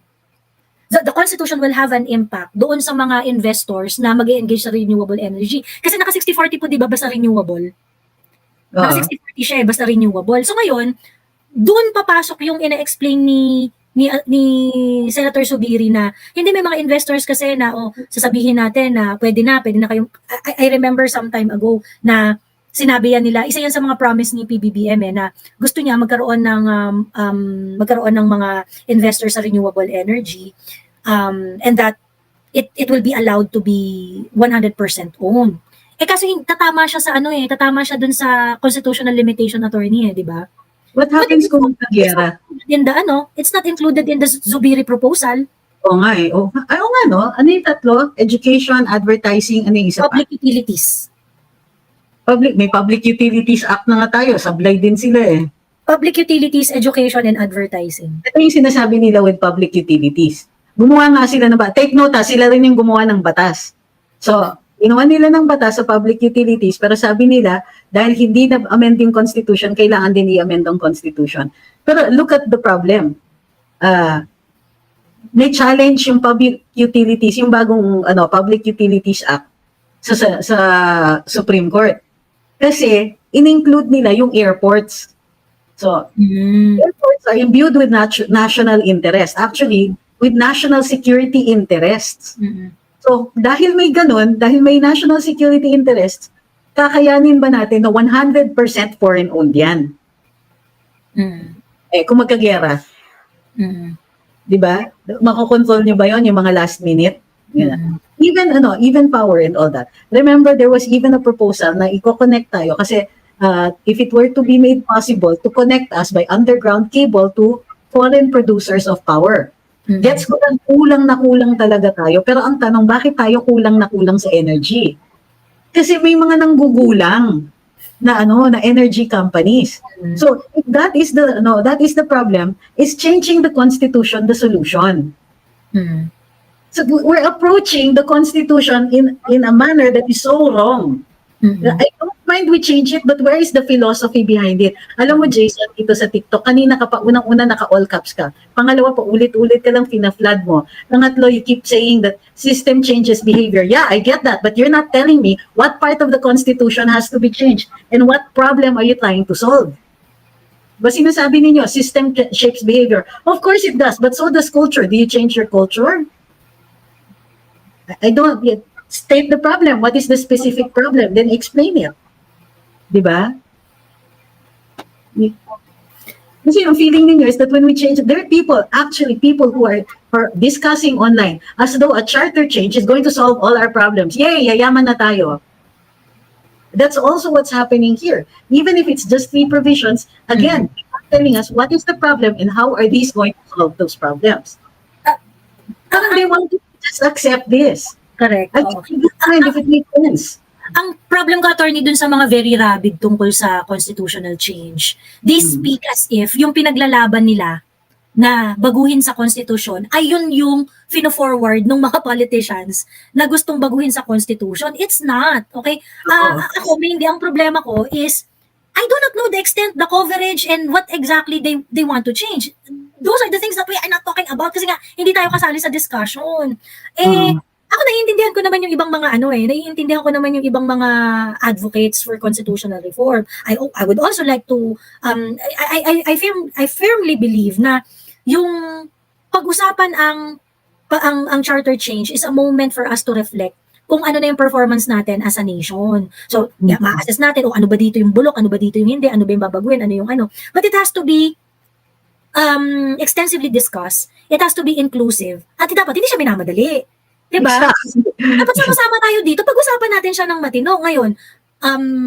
the Constitution will have an impact doon sa mga investors na mag-engage sa renewable energy. Kasi naka 60-40 po, di ba, basta renewable? Naka 60-40 siya basta renewable. So ngayon, doon papasok yung ina-explain ni Senator Subiri na hindi, may mga investors kasi na sasabihin natin na pwede na kayong, I remember some time ago na sinabi yan nila, isa yan sa mga promise ni PBBM na gusto niya magkaroon ng mga investors sa renewable energy, and that it will be allowed to be 100% owned. Kasi tatama siya dun sa constitutional limitation, attorney, di ba? What happens kung mag-gera? It's not included in the Zubiri proposal. Oo nga eh. Oo nga no? Ano yung tatlo? Education, advertising, ano yung isa pa? Public utilities. May Public Utilities Act na nga tayo. Sablay din sila eh. Public utilities, education, and advertising. Ito yung sinasabi nila with public utilities. Gumawa nga sila ng batas. Take note sila rin yung gumawa ng batas. So, ginawa nila ng batas sa public utilities, pero sabi nila, dahil hindi na-amend yung Constitution, kailangan din i-amend ang Constitution. Pero look at the problem. may challenge yung public utilities, yung bagong Public Utilities Act sa Supreme Court. Kasi in-include nila yung airports. So, airports are imbued with national interest. Actually, with national security interests. So, dahil may ganun, dahil may national security interests, kakayanin ba natin na 100% foreign owned yan? Kung magkagera, di ba? Makokontrol nyo ba yon yung mga last minute? Even power and all that. Remember, there was even a proposal na i-connect tayo kasi if it were to be made possible to connect us by underground cable to foreign producers of power. Gets ko lang, kulang na kulang talaga tayo. Pero ang tanong, bakit tayo kulang na kulang sa energy? Kasi may mga nanggugulang na energy companies. So if that is the problem, is changing the constitution the solution. So we're approaching the constitution in a manner that is so wrong. I don't mind we change it, but where is the philosophy behind it? Alam mo, Jason, dito sa TikTok, kanina ka pa, unang-una naka-all caps ka. Pangalawa pa, ulit-ulit ka lang fina-flood mo. Pangatlo, you keep saying that system changes behavior. Yeah, I get that, but you're not telling me what part of the Constitution has to be changed and what problem are you trying to solve? Ba sinasabi ninyo, system shapes behavior. Of course it does, but so does culture. Do you change your culture? I don't yet. State the problem. What is the specific problem? Then explain it. Diba? Kasi yung feeling ninyo is that when we change, there are people who are discussing online as though a charter change is going to solve all our problems. Yay, yayaman na tayo. That's also what's happening here. Even if it's just 3 provisions, again, telling us what is the problem and how are these going to solve those problems. They want to just accept this. Correct. I think if it makes sense. Ang problem ko, attorney, dun sa mga very rabid tungkol sa constitutional change, they speak as if yung pinaglalaban nila na baguhin sa constitution ay yun yung fino-forward ng mga politicians na gustong baguhin sa constitution. It's not. Okay? Ako, mainly, ang problema ko is I do not know the extent, the coverage, and what exactly they want to change. Those are the things that we are not talking about kasi nga, hindi tayo kasali sa discussion. Ako naiintindihan ko naman yung ibang mga naiintindihan ko naman yung ibang mga advocates for constitutional reform. I would also like to I firmly believe na yung pag-usapan ang charter change is a moment for us to reflect kung ano na yung performance natin as a nation. So, ma-assess natin ano ba dito yung bulok, ano ba dito yung hindi, ano ba yung babaguhin, ano yung ano. But it has to be extensively discussed. It has to be inclusive. At dapat hindi siya minamadali. Diba? Dapat sama-sama tayo dito. Pag-usapan natin siya ng matino. Ngayon,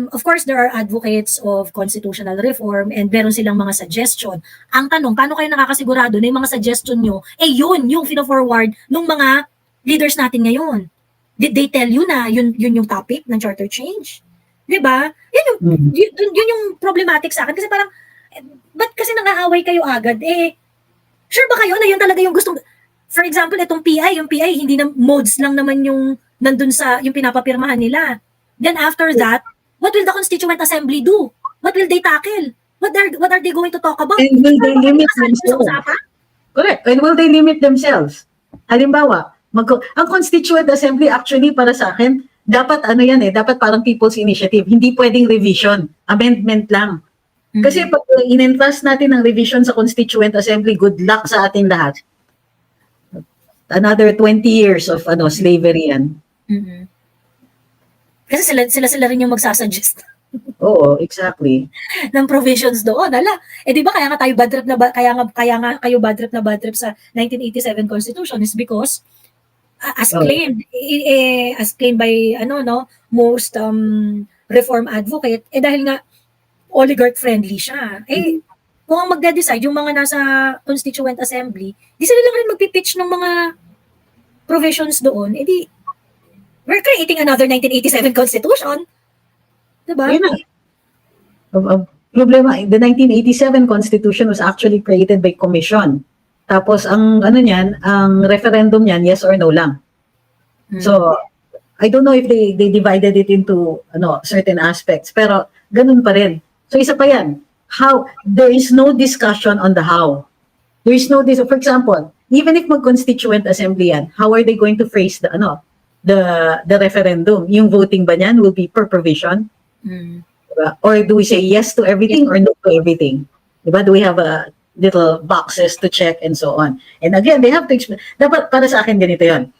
of course, there are advocates of constitutional reform and meron silang mga suggestion. Ang tanong, paano kayo nakakasigurado na yung mga suggestion nyo, yun yung fino-forward ng mga leaders natin ngayon? Did they tell you na yun yung topic ng charter change? Diba? Yun yung problematic sa akin. Kasi parang, ba't kasi nangaaway kayo agad? Sure ba kayo na yun talaga yung gustong... For example, itong yung PI, hindi na modes lang naman yung nandun sa, yung pinapapirmahan nila. Then after that, what will the Constituent Assembly do? What will they tackle? What are they going to talk about? And will they limit themselves? Correct. And will they limit themselves? Halimbawa, ang Constituent Assembly actually para sa akin, dapat dapat parang people's initiative. Hindi pwedeng revision. Amendment lang. Kasi pag in-entrust natin ang revision sa Constituent Assembly, good luck sa ating lahat. Another 20 years of slavery yan. Kasi sila rin yung magsasuggest. Oo, exactly. Ng provisions doon. Di ba kaya nga tayo bad trip kayo bad trip sa 1987 Constitution is because as claimed by most reform advocate dahil nga oligarch friendly siya. Kung ang magde-decide yung mga nasa Constituent Assembly, di sila lang rin magpipitch ng mga provisions doon, we're creating another 1987 Constitution. Diba? Problema, the 1987 Constitution was actually created by commission. Tapos ang ang referendum niyan, yes or no lang. So, I don't know if they divided it into certain aspects, pero ganun pa rin. So isa pa yan. How there is no discussion on the how. There is no this. For example, even if mag-constituent assembly yan, how are they going to phrase the referendum? Yung voting ba niyan will be per provision? Mm. Diba? Or do we say yes to everything or no to everything? Diba? Do we have a little boxes to check and so on? And again, they have to explain. Dapat para sa akin ganito yon.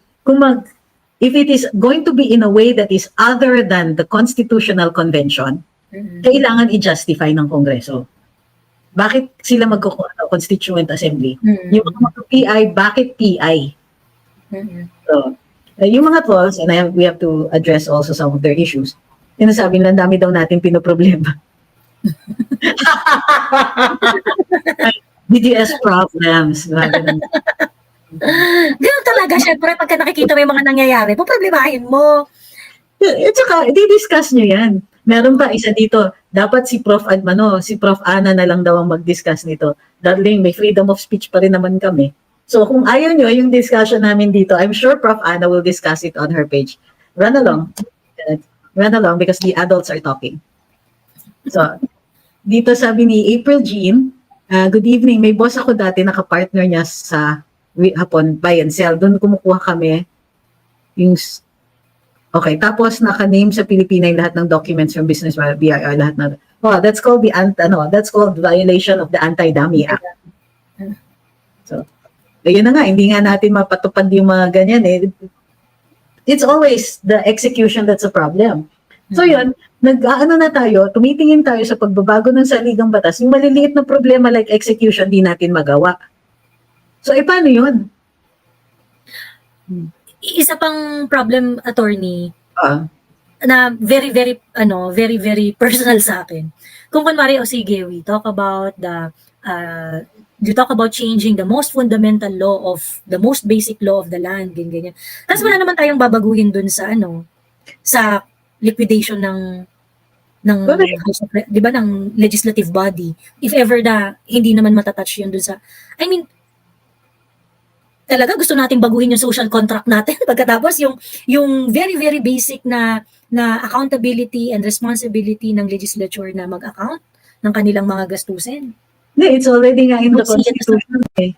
If it is going to be in a way that is other than the constitutional convention, Mm. kailangan i-justify ng Kongreso. Bakit sila constituent assembly? Mm. Yung mga PI, bakit PI? Mm. So, yung mga trolls, and we have to address also some of their issues. Sinasabi nila, dami daw natin pinoproblema. DDS problems. Ganun talaga, syempre, pagka nakikita mo yung mga nangyayari, problemahin mo. At saka, di-discuss nyo yan. Meron pa isa dito, dapat si Prof. Si Prof. Ana na lang daw ang mag-discuss nito. Darling, may freedom of speech pa rin naman kami. So kung ayaw nyo yung discussion namin dito, I'm sure Prof. Ana will discuss it on her page. Run along. Run along because the adults are talking. So, dito sabi ni April Jean, good evening, may boss ako dati, nakapartner niya sa Hapon Buy and Sell. Doon kumukuha kami yung okay, tapos naka-name sa Pilipina yung lahat ng documents from business BIR, lahat na. Oh, that's called that's called violation of the Anti-Dummy Act. So, yun na nga, hindi nga natin mapatupad yung mga ganyan eh. It's always the execution that's a problem. So yun, nag-ano na tayo, tumitingin tayo sa pagbabago ng saligang batas, yung maliliit na problema like execution, di natin magawa. So, paano yun? Isa pang problem, attorney, Ah, na very, very personal sa akin. Kung kunwari, sige, you talk about changing the most fundamental law of, the most basic law of the land, ganyan. Tapos wala naman tayong babaguhin dun sa, sa liquidation ng House of, di ba, ng legislative body. If ever na hindi naman matatouch yun dun sa, I mean, talaga gusto nating baguhin yung social contract natin pagkatapos yung very basic na accountability and responsibility ng legislature na mag-account ng kanilang mga gastusin. it's already nga in the Constitution eh.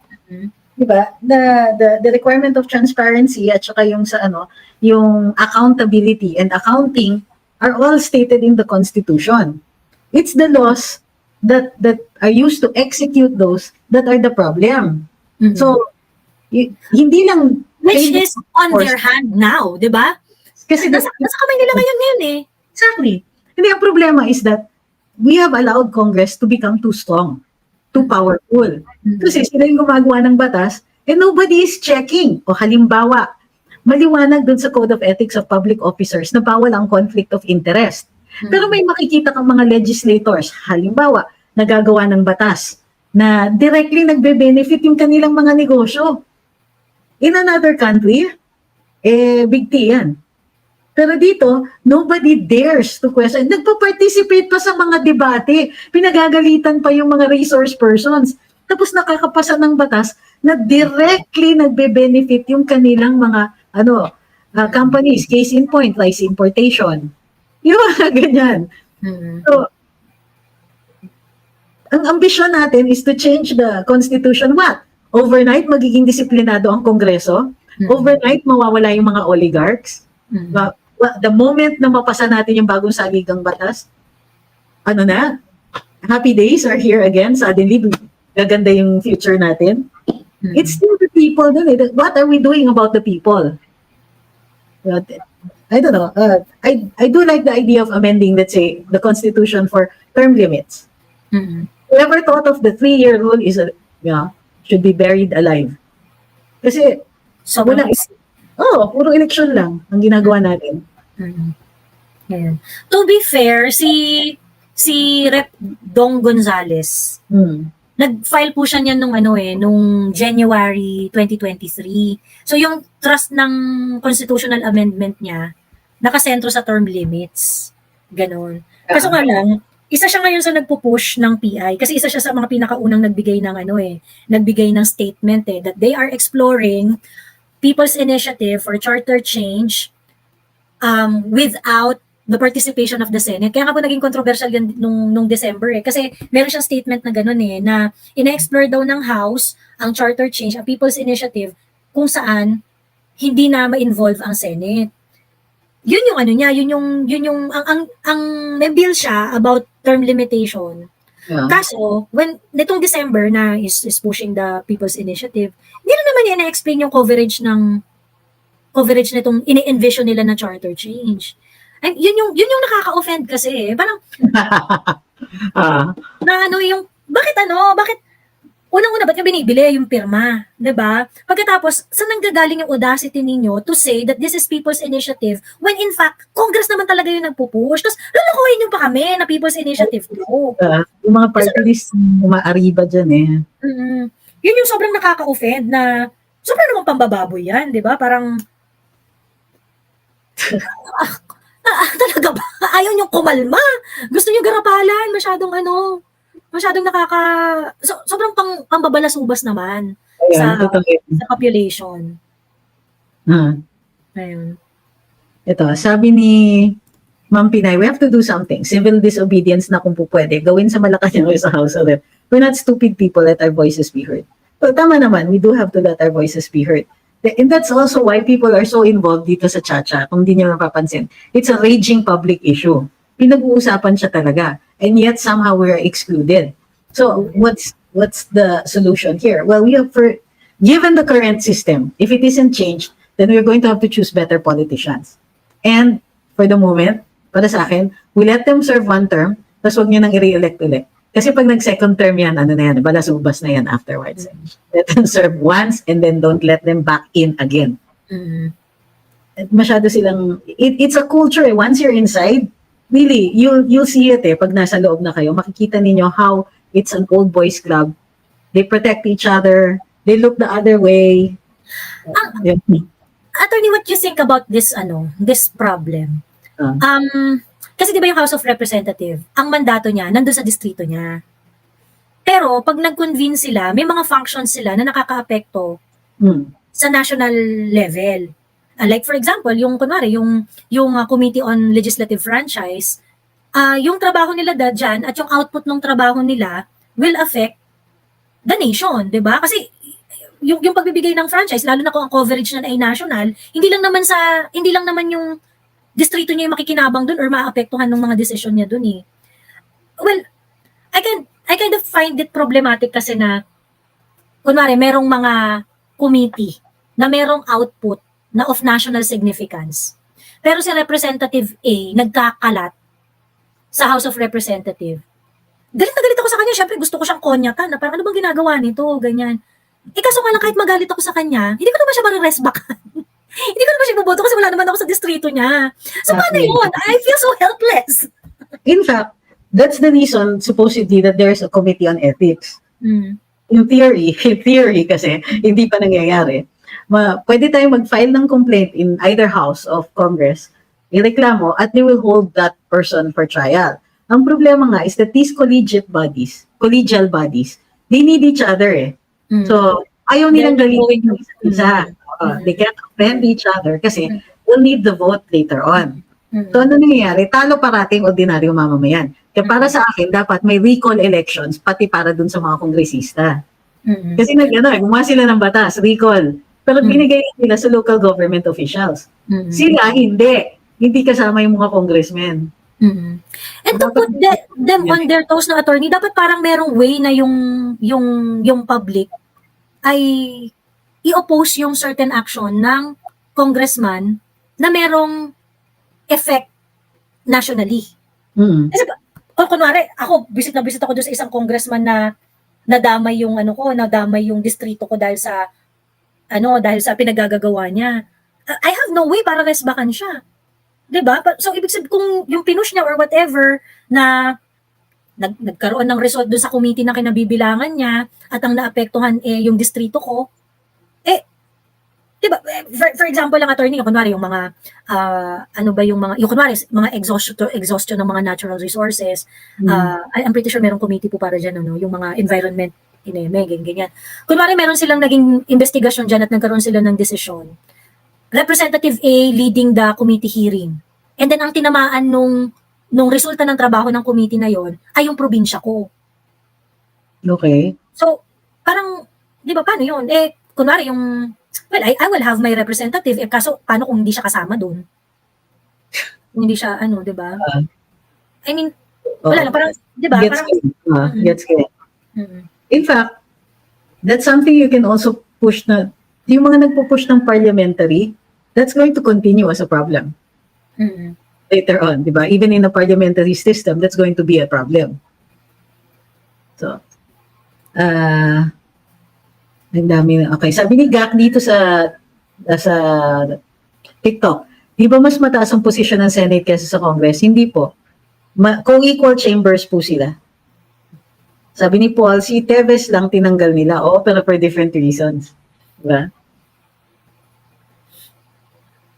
Diba? The requirement of transparency at saka yung sa yung accountability and accounting are all stated in the Constitution. It's the laws that are used to execute those that are the problem. Mm-hmm. So hindi lang which is on their hand now, 'di ba? Kasi nasa kamay nila ngayon eh. Exactly. Hindi, ang problema is that we have allowed Congress to become too strong, too powerful. Kasi sila yung gumagawa ng batas and nobody is checking. O halimbawa, maliwanag dun sa Code of Ethics of Public Officers na bawal ang conflict of interest. Pero may makikita kang mga legislators, halimbawa, nagagawa ng batas na directly nagbe-benefit yung kanilang mga negosyo. In another country, big T yan. Pero dito, nobody dares to question. Nagpa-participate pa sa mga debate. Pinagagalitan pa yung mga resource persons. Tapos nakakapasa ng batas na directly nagbe-benefit yung kanilang mga companies. Case in point, rice importation. Yung mga ganyan. So, ang ambisyon natin is to change the Constitution. What? Overnight, magiging disiplinado ang Kongreso. Overnight, mawawala yung mga oligarchs. The moment na mapasa natin yung bagong saligang batas, happy days are here again. Suddenly, gaganda yung future natin. It's still the people. What are we doing about the people? I don't know. I do like the idea of amending, let's say, the Constitution for term limits. Whoever thought of the 3-year rule should be buried alive. Kasi, puro election lang ang ginagawa natin. To be fair, si Rep. Dong Gonzales, nag-file po siya niyan nung January 2023. So yung trust ng constitutional amendment niya, nakasentro sa term limits. Ganon. Kaso nga lang, isa siya ngayon sa nagpo-push ng PI kasi isa siya sa mga pinakaunang nagbigay ng statement that they are exploring People's Initiative for Charter Change without the participation of the Senate. Kaya nga po naging controversial yan nung December eh. Kasi meron siyang statement na gano'n eh, na ina-explore daw ng House ang charter change, ang People's Initiative, kung saan hindi na ma-involve ang Senate. Yun yung ano niya, ang may bill siya about term limitation. Yeah. Kaso, when nitong December na is pushing the People's Initiative, hindi na naman niya ina-explain yung coverage nitong ini-envision nila na charter change. And yun yung nakaka-offend kasi eh. Parang Ah, na bakit unang-una ba't yung binibili yung pirma, 'di ba? Pagkatapos, saan nanggagaling yung audacity ninyo to say that this is People's Initiative when in fact, Congress naman talaga yung nagpupush. Tapos, lulukuhin nyo pa kami na People's Initiative to. yung mga party list, umaariba dyan eh. Yun yung sobrang nakaka-offend na sobrang naman pambababoy yan, 'di ba? Parang talaga ba? Ayaw niyong kumalma. Gusto niyo garapalan. Masyadong sobrang pambabalasubas naman Ayan, totoo yun. sa population. Ah. Ayun. Ito, sabi ni Ma'am Pinay, we have to do something. Civil disobedience na kung po pwede. Gawin sa Malacanang or sa House of Rep. We're not stupid people, let our voices be heard. So, tama naman, we do have to let our voices be heard. And that's also why people are so involved dito sa Chacha, kung di nyo napapansin. It's a raging public issue. Pinag-uusapan siya talaga. And yet, somehow, we're excluded. So, what's the solution here? Well, given the current system, if it isn't changed, then we're going to have to choose better politicians. And for the moment, para sa akin, we let them serve one term, tapos huwag nyo nang i-re-elect ulit. Kasi pag nag-second term yan, balasubas na yan afterwards. Let them serve once and then don't let them back in again. Masyado silang, it's a culture eh. Once you're inside, really, you'll see it eh. Pag nasa loob na kayo, makikita ninyo how it's an old boys club. They protect each other. They look the other way. Attorney, what you think about this problem? Kasi di ba yung House of Representative, ang mandato niya nandun sa distrito niya. Pero pag nag-convene sila, may mga functions sila na nakakaapekto sa national level. Like for example, yung Committee on Legislative Franchise, yung trabaho nila dyan at yung output ng trabaho nila will affect the nation, di ba? Kasi yung pagbibigay ng franchise, lalo na kung ang coverage na ay national, hindi lang naman yung distrito niya yung makikinabang dun or maapektuhan ng mga desisyon niya dun eh. Well, I kind of find it problematic kasi na kunwari merong mga committee na merong output na of national significance. Pero si Representative A nagkakalat sa House of Representative. Galit na galit ako sa kanya. Siyempre gusto ko siyang konyakan na parang ano bang ginagawa nito? Ganyan. Kaso nga lang kahit magalit ako sa kanya, hindi ko naman siya mariresbakan. Hindi ko naman siya iboboto kasi wala naman ako sa distrito niya. So paano yun? I feel so helpless. In fact, that's the reason supposedly that there's a committee on ethics. In theory kasi, hindi pa nangyayari. Pwede tayong mag-file ng complaint in either house of Congress, ireklamo, at they will hold that person for trial. Ang problema nga is that these collegial bodies, they need each other eh. So, ayaw nilang gawin yung isa. They can't offend each other kasi we'll need the vote later on. So, ano nangyayari? Talo parating ordinaryong mamamayan. Kaya para sa akin, dapat may recall elections pati para dun sa mga kongresista. Kasi gumawa sila ng batas, recall. Pero binigay nila sa local government officials. Sila, hindi kasama yung mga congressmen. And to put them on their toes na attorney, dapat parang merong way na yung public ay i-oppose yung certain action ng congressman na merong effect nationally. Kasi kung kunwari, ako, visit ako doon sa isang congressman na nadamay yung distrito ko dahil sa pinagagagawa niya. I have no way para resbakan siya. 'Di ba? So ibig sabihin kung yung pinush niya or whatever na nagkaroon ng result doon sa committee na kinabibilangan niya at ang naapektuhan yung distrito ko, diba, for example lang attorney, kunwari yung mga mga exhaustion ng mga natural resources. I'm pretty sure merong committee po para diyan yung mga environment ganyan. Kunwari meron silang naging investigasyon diyan at nagkaroon sila ng desisyon. Representative A leading the committee hearing. And then ang tinamaan nung resulta ng trabaho ng committee na yon ay yung probinsya ko. Okay. So, parang, di ba, paano yun? Eh, kunwari yung, well, I will have my representative, eh, kaso, paano kung hindi siya kasama doon? Kung hindi siya, ano, di ba? I mean, wala lang, parang, di ba? Gets Parang, ko. Gets ko. mm, In fact, that's something you can also push na, yung mga nagpo-push ng parliamentary, that's going to continue as a problem mm, later on, di ba? Even in a parliamentary system, that's going to be a problem. So, ang dami. Okay, sabi ni Gak dito sa TikTok, di ba mas mataas ang posisyon ng Senate kaysa sa Congress? Hindi po. Co-equal chambers po sila. Sabi ni Paul, si Teves lang tinanggal nila. Oo, pero for different reasons. Diba?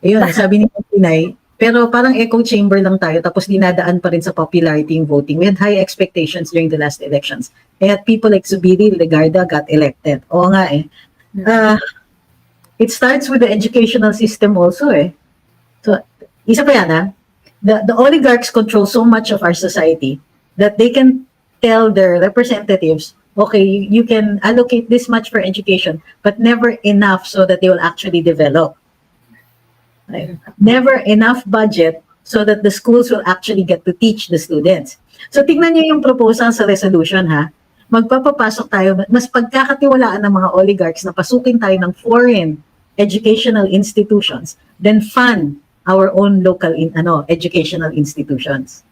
Ayun, sabi ni Pinay, pero parang echo chamber lang tayo tapos dinadaan pa rin sa popularity yung voting. We had high expectations during the last elections. Kaya people like Zubiri, Legarda got elected. Oo nga eh. It starts with the educational system also eh. So, isa pa yan ha. The oligarchs control so much of our society that they can tell their representatives, okay, you can allocate this much for education, but never enough so that they will actually develop. Right? Never enough budget so that the schools will actually get to teach the students. So tingnan niyo yung proposal sa resolution ha. Magpapapasok tayo, mas pagkakatiwalaan ng mga oligarchs na pasukin tayo ng foreign educational institutions then fund our own local educational institutions.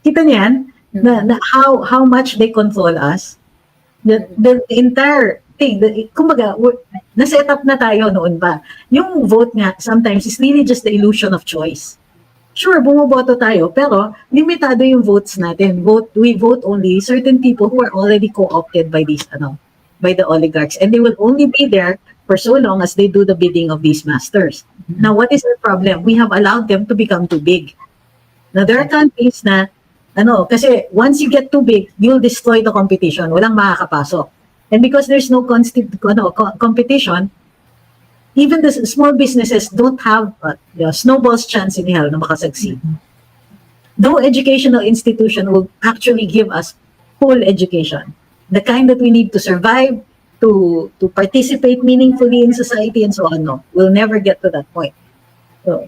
Kita niyan na how much they control us. The entire thing, kumbaga, na-set up na tayo noon pa. Yung vote nga, sometimes, is really just the illusion of choice. Sure, bumoboto tayo, pero limitado yung votes natin. We vote only certain people who are already co-opted by these, by the oligarchs. And they will only be there for so long as they do the bidding of these masters. Now, what is the problem? We have allowed them to become too big. Now, there are countries na, kasi once you get too big, you'll destroy the competition. Walang makakapasok. And because there's no competition, even the small businesses don't have snowball's chance in hell na makasucceed. No educational institution will actually give us full education, the kind that we need to survive, to participate meaningfully in society and so on. No, we'll never get to that point. So,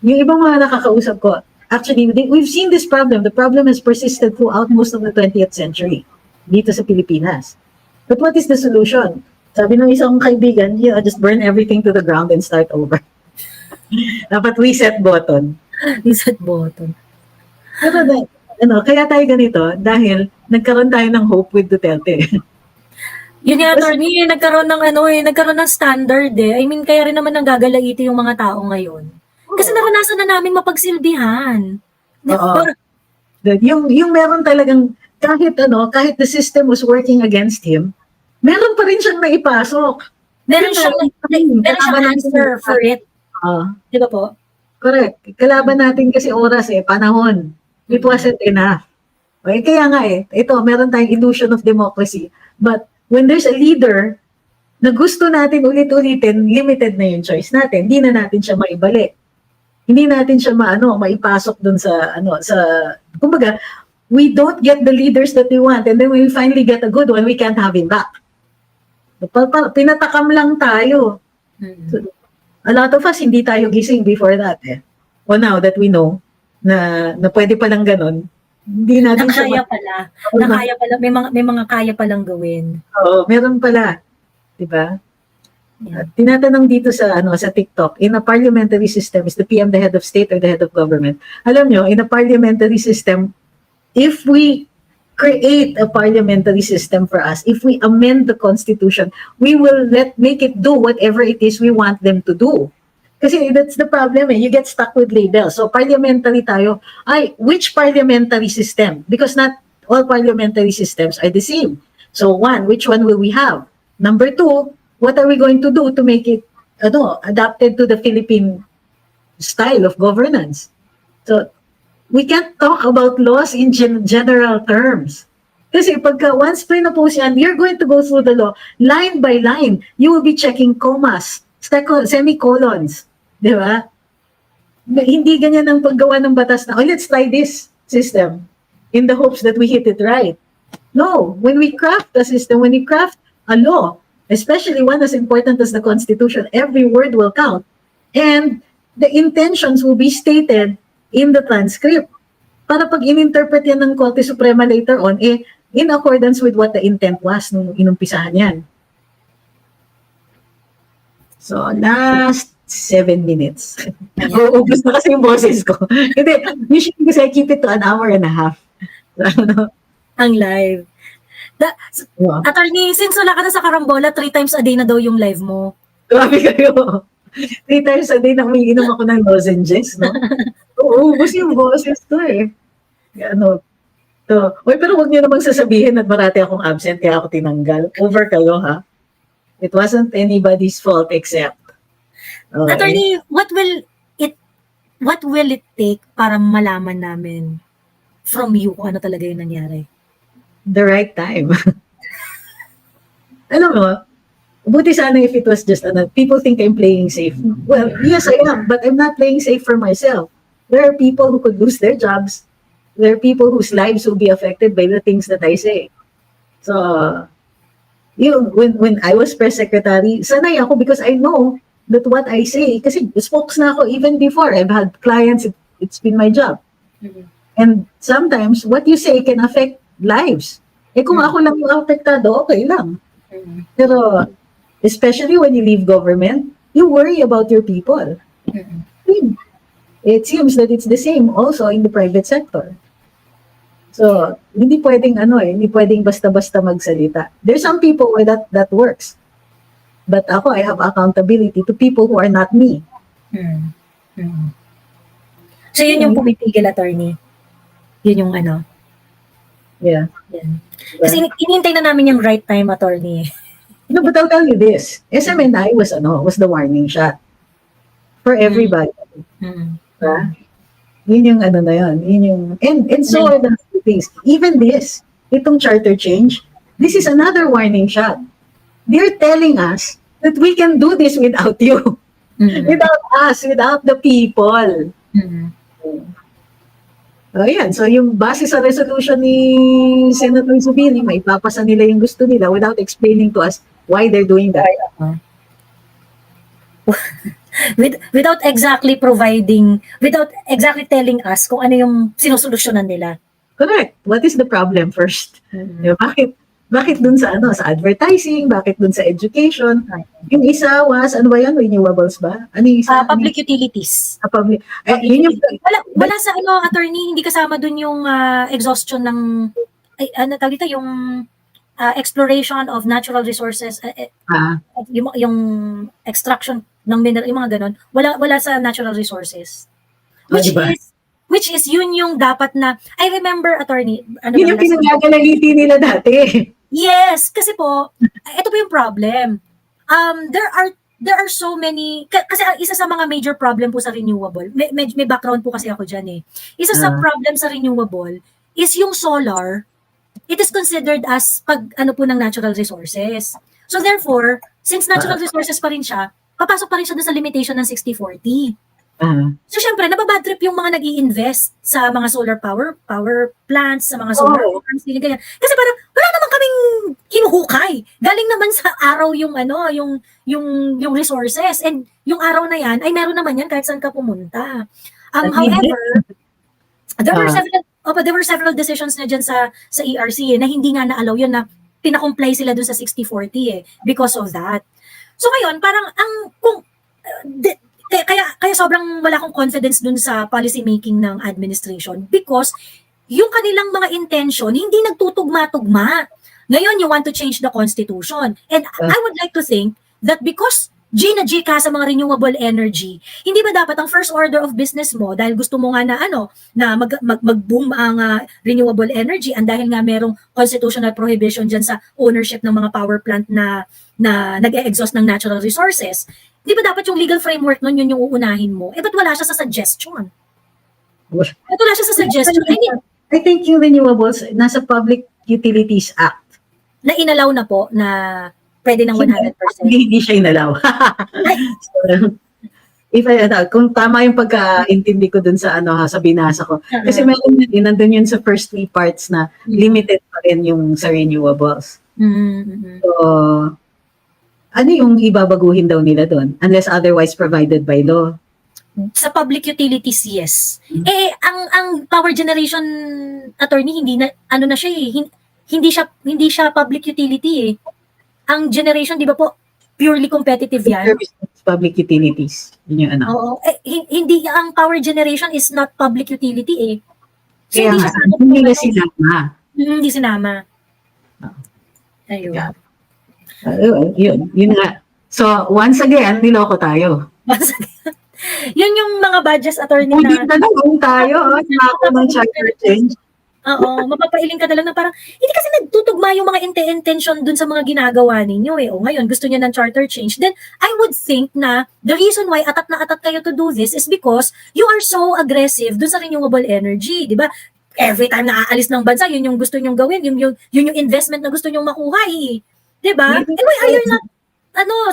yung ibang mga nakakausap ko, actually, we've seen this problem. The problem has persisted throughout most of the 20th century dito sa Pilipinas. But what is the solution? Sabi ng isang kaibigan, just burn everything to the ground and start over. Dapat reset button. reset button. Pero kaya tayo ganito dahil nagkaroon tayo ng hope with Duterte. Yun nga, attorney, nagkaroon ng standard eh. I mean, kaya rin naman nanggagalaiti yung mga tao ngayon. Kasi naranasan na namin mapagsilbihan. Oo. Yung meron talagang kahit the system was working against him, meron pa rin siyang naipasok. Meron siyang answer for it. Di ba po? Correct. Kalaban natin kasi oras panahon. It wasn't enough. Okay, kaya nga ito, meron tayong illusion of democracy. But when there's a leader na gusto natin ulit-ulitin, limited na yung choice natin. Hindi na natin siya maibalik. Hindi natin siya maipasok dun sa kumbaga, we don't get the leaders that we want and then when we finally get a good one, we can't have him back. Pinatakam lang tayo. So, a lot of us, hindi tayo gising before that Well, now that we know na pwede palang ganun, hindi natin Nakaya pala. May mga kaya palang gawin. Oo, meron pala. Diba? Yeah. Tinatanong dito sa TikTok, in a parliamentary system, is the PM the head of state or the head of government? Alam nyo, in a parliamentary system, if we create a parliamentary system for us, if we amend the Constitution, we will make it do whatever it is we want them to do. Kasi that's the problem you get stuck with labels. So parliamentary tayo, which parliamentary system? Because not all parliamentary systems are the same. So one, which one will we have? Number two, what are we going to do to make it adapted to the Philippine style of governance? So we can't talk about laws in general terms. Kasi once pinapose yan, you're going to go through the law line by line. You will be checking commas, semicolons. Di ba? Hindi ganyan ang paggawa ng batas na, oh, let's try this system in the hopes that we hit it right. No, when we craft a system, when we craft a law, especially one as important as the Constitution, every word will count. And the intentions will be stated in the transcript. Para pag in-interpret yan ng Korte Suprema later on, in accordance with what the intent was nung inumpisahan yan. So, last 7 minutes. Uubos na kasi yung boses ko. Hindi, usually kasi I keep it to an hour and a half. Ano? Ang live. Yeah. Attorney, since wala ka na sa Karambola, 3 times a day na daw yung live mo. Grabe kayo. 3 times a day na umiinom ako ng lozenges, no? Uubos yung boses ko eh. Ano, Uy, pero wag niyo namang sasabihin na marati akong absent kaya ako tinanggal. Over kayo, ha? It wasn't anybody's fault except. Okay. Attorney, what will it take para malaman namin from you kung ano talaga yung nangyari? The right time. Alam mo, buti sana if it was just, people think I'm playing safe. Well, yes, I am, but I'm not playing safe for myself. There are people who could lose their jobs. There are people whose lives will be affected by the things that I say. So, when I was press secretary, sanay ako because I know that what I say, kasi spokes na ako even before. I've had clients, it's been my job. Mm-hmm. And sometimes, what you say can affect lives. Kung ako lang yung apektado, okay lang. Mm-hmm. Pero, especially when you leave government, you worry about your people. Mm-hmm. It seems that it's the same also in the private sector. So, hindi pwedeng hindi pwedeng basta-basta magsalita. There's some people where that works. But ako, I have accountability to people who are not me. Mm-hmm. So, yun yung pumipigil, attorney. Yun yung Yeah. Yan. Kasi inintay na namin yung right time, attorney. No, but I'll tell you this. SMNI was the warning shot for everybody. Mm-hmm. Diba? Yun yung na yun. Yun yung, and so are the things. Even this, itong charter change, this is another warning shot. They're telling us that we can do this without you. Mm-hmm. Without us, without the people. Mm-hmm. Ayan, so yung base sa resolution ni Senator Zubiri, may papasa nila yung gusto nila without explaining to us why they're doing that. Without exactly telling us kung ano yung sinusolusyonan nila. Correct. What is the problem first? Mm-hmm. Bakit dun sa advertising, bakit dun sa education? Yung isa was renewables ba? Ano yung isa? Public utilities. Public. Yun yung Wala sa attorney, hindi kasama dun yung exhaustion ng tawag dito, yung exploration of natural resources, yung extraction ng mineral, yung mga ganon. Wala sa natural resources. Which is yun yung dapat na, I remember, attorney, yun yung pinagagaliti nila dati. Yes, kasi po, ito po yung problem. There are so many, kasi isa sa mga major problem po sa renewable, may background po kasi ako dyan eh. Isa sa problem sa renewable is yung solar, it is considered as po ng natural resources. So therefore, since natural resources pa rin siya, papasok pa rin siya dun sa limitation ng 60-40. So syempre, nababad trip yung mga nag-i-invest sa mga solar power plants, sa mga solar farms, ganyan. Kasi parang wala naman kaming hinuhukay. Galing naman sa araw yung resources, and yung araw na yan ay meron naman yan kahit saan ka pumunta. However, there were several decisions na dyan sa ERC na hindi nga na-allow yun, na pinakomply sila dun sa 60-40 because of that. So ngayon, parang kaya sobrang wala akong confidence dun sa policy making ng administration because yung kanilang mga intention hindi nagtutugma-tugma. Ngayon, you want to change the constitution. And I would like to think that because G ka sa mga renewable energy, hindi ba dapat ang first order of business mo, dahil gusto mo nga na mag-boom ang renewable energy, and dahil nga merong constitutional prohibition dyan sa ownership ng mga power plant na nag-e-exhaust ng natural resources, di ba dapat yung legal framework nun, yun yung uunahin mo? Ba't wala siya sa suggestion? Ba't wala siya sa suggestion? I think yung renewables, nasa Public Utilities Act. Na inalaw na po na pwede ng 100%. Hindi siya inalaw. kung tama yung pagkaintindi ko dun sa sa binasa ko. Kasi meron yun, nandun yun sa first three parts na limited pa rin yung sa renewables. So, ano yung ibabaguhin daw nila doon? Unless otherwise provided by law. Sa public utilities, yes. Ang power generation attorney, hindi na, ano na siya hindi siya public utility eh. Ang generation, di ba po, purely competitive yan. Services, public utilities. Yun yung Oo. Hindi, ang power generation is not public utility eh. So, Kaya hindi nga, siya hindi na sinama. Hindi sinama. Ayun. Yeah. Yun nga. So, once again, niloko tayo. Yun yung mga badges attorney Hindi na na lang tayo, nako ng charter change. oo, mapapailing ka na lang na parang, hindi kasi nagtutugma yung mga intention dun sa mga ginagawa ninyo eh. O ngayon, gusto niya ng charter change. Then, I would think na the reason why atat na atat kayo to do this is because you are so aggressive dun sa renewable energy, di ba? Every time na aalis ng bansa, yun yung gusto nyong gawin, yun yung investment na gusto nyong makuha eh. Di ba? And why are you not,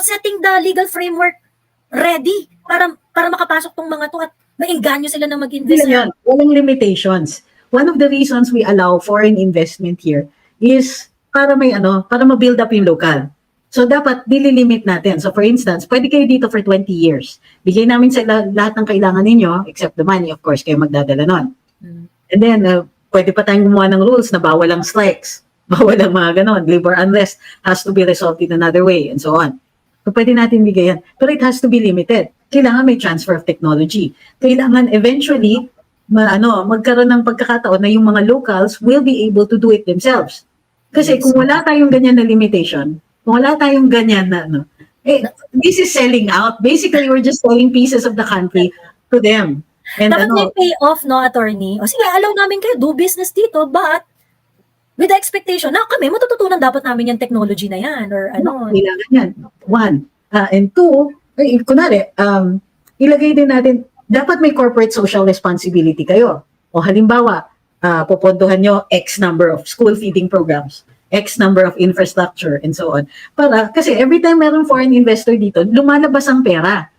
setting the legal framework ready para makapasok tong mga to at maingganyo sila na mag-invest. Yan, walang limitations. One of the reasons we allow foreign investment here is para para ma-build up yung local. So dapat dililimit natin. So for instance, pwede kayo dito for 20 years. Bigay namin sa lahat ng kailangan ninyo, except the money, of course, kayo magdadala nun. And then, pwede pa tayong gumawa ng rules na bawal ang strikes, bawal ang mga ganon, labor unrest has to be resolved in another way, and so on. So pwede natin bigayan. Pero it has to be limited. Kailangan may transfer of technology. Kailangan eventually, magkaroon ng pagkakataon na yung mga locals will be able to do it themselves. Kasi kung wala tayong ganyan na limitation, kung wala tayong ganyan na, this is selling out. Basically, we're just selling pieces of the country to them. And dapat may pay-off, no, attorney? O sige, allow namin kayo, do business dito, but with the expectation na kami, matututunan dapat namin yung technology na yan, or ano. Kailangan yan. One. And two, kunwari, ilagay din natin, dapat may corporate social responsibility kayo. O halimbawa, pupondohan nyo X number of school feeding programs, X number of infrastructure, and so on. Kasi every time meron foreign investor dito, lumalabas ang pera.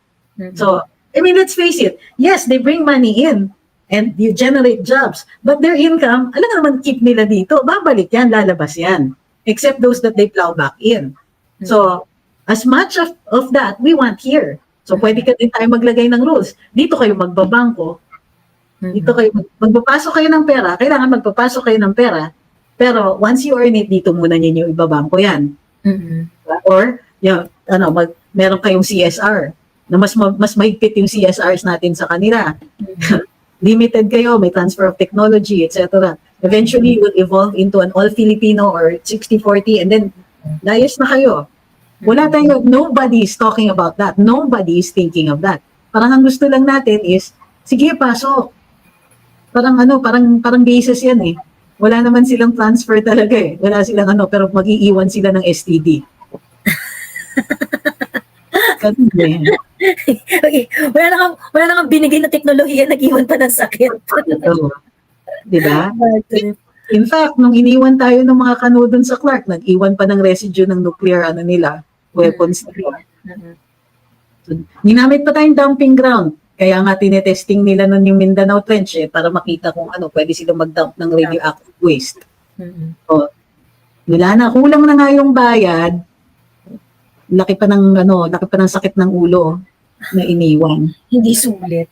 So, I mean, let's face it. Yes, they bring money in and you generate jobs. But their income, alam naman, keep nila dito. Babalik yan, lalabas yan. Except those that they plow back in. So, as much of that, we want here. So, pwede ka din tayo maglagay ng rules. Dito kayo magbabangko. Dito kayo, magpapasok kayo ng pera. Kailangan magpapasok kayo ng pera. Pero, once you earn it, dito muna ninyo ibabangko yan. Or, meron kayong CSR na mas mahigpit yung CSRs natin sa kanila. Limited kayo, may transfer of technology, etc. Eventually, it will evolve into an all-Filipino or 60-40 and then, layas na kayo. Wala tayo, nobody is talking about that. Nobody is thinking of that. Parang ang gusto lang natin is, sige, pasok. Parang basis yan eh. Wala naman silang transfer talaga eh. Wala silang pero mag-iiwan sila ng STD. Okay. Wala na kang binigay na teknolohiya, nag-iwan pa ng sakit. Diba? In fact, nung iniwan tayo ng mga kano dun sa Clark, nag-iwan pa ng residue ng nuclear weapons nila. So, ginamit pa tayong dumping ground. Kaya nga tinetesting nila nun yung Mindanao Trench para makita kung pwede silang mag-dump ng radioactive waste. So, wala na, kulang na nga yung bayad. Laki pa ng sakit ng ulo na iniwan. Hindi sulit.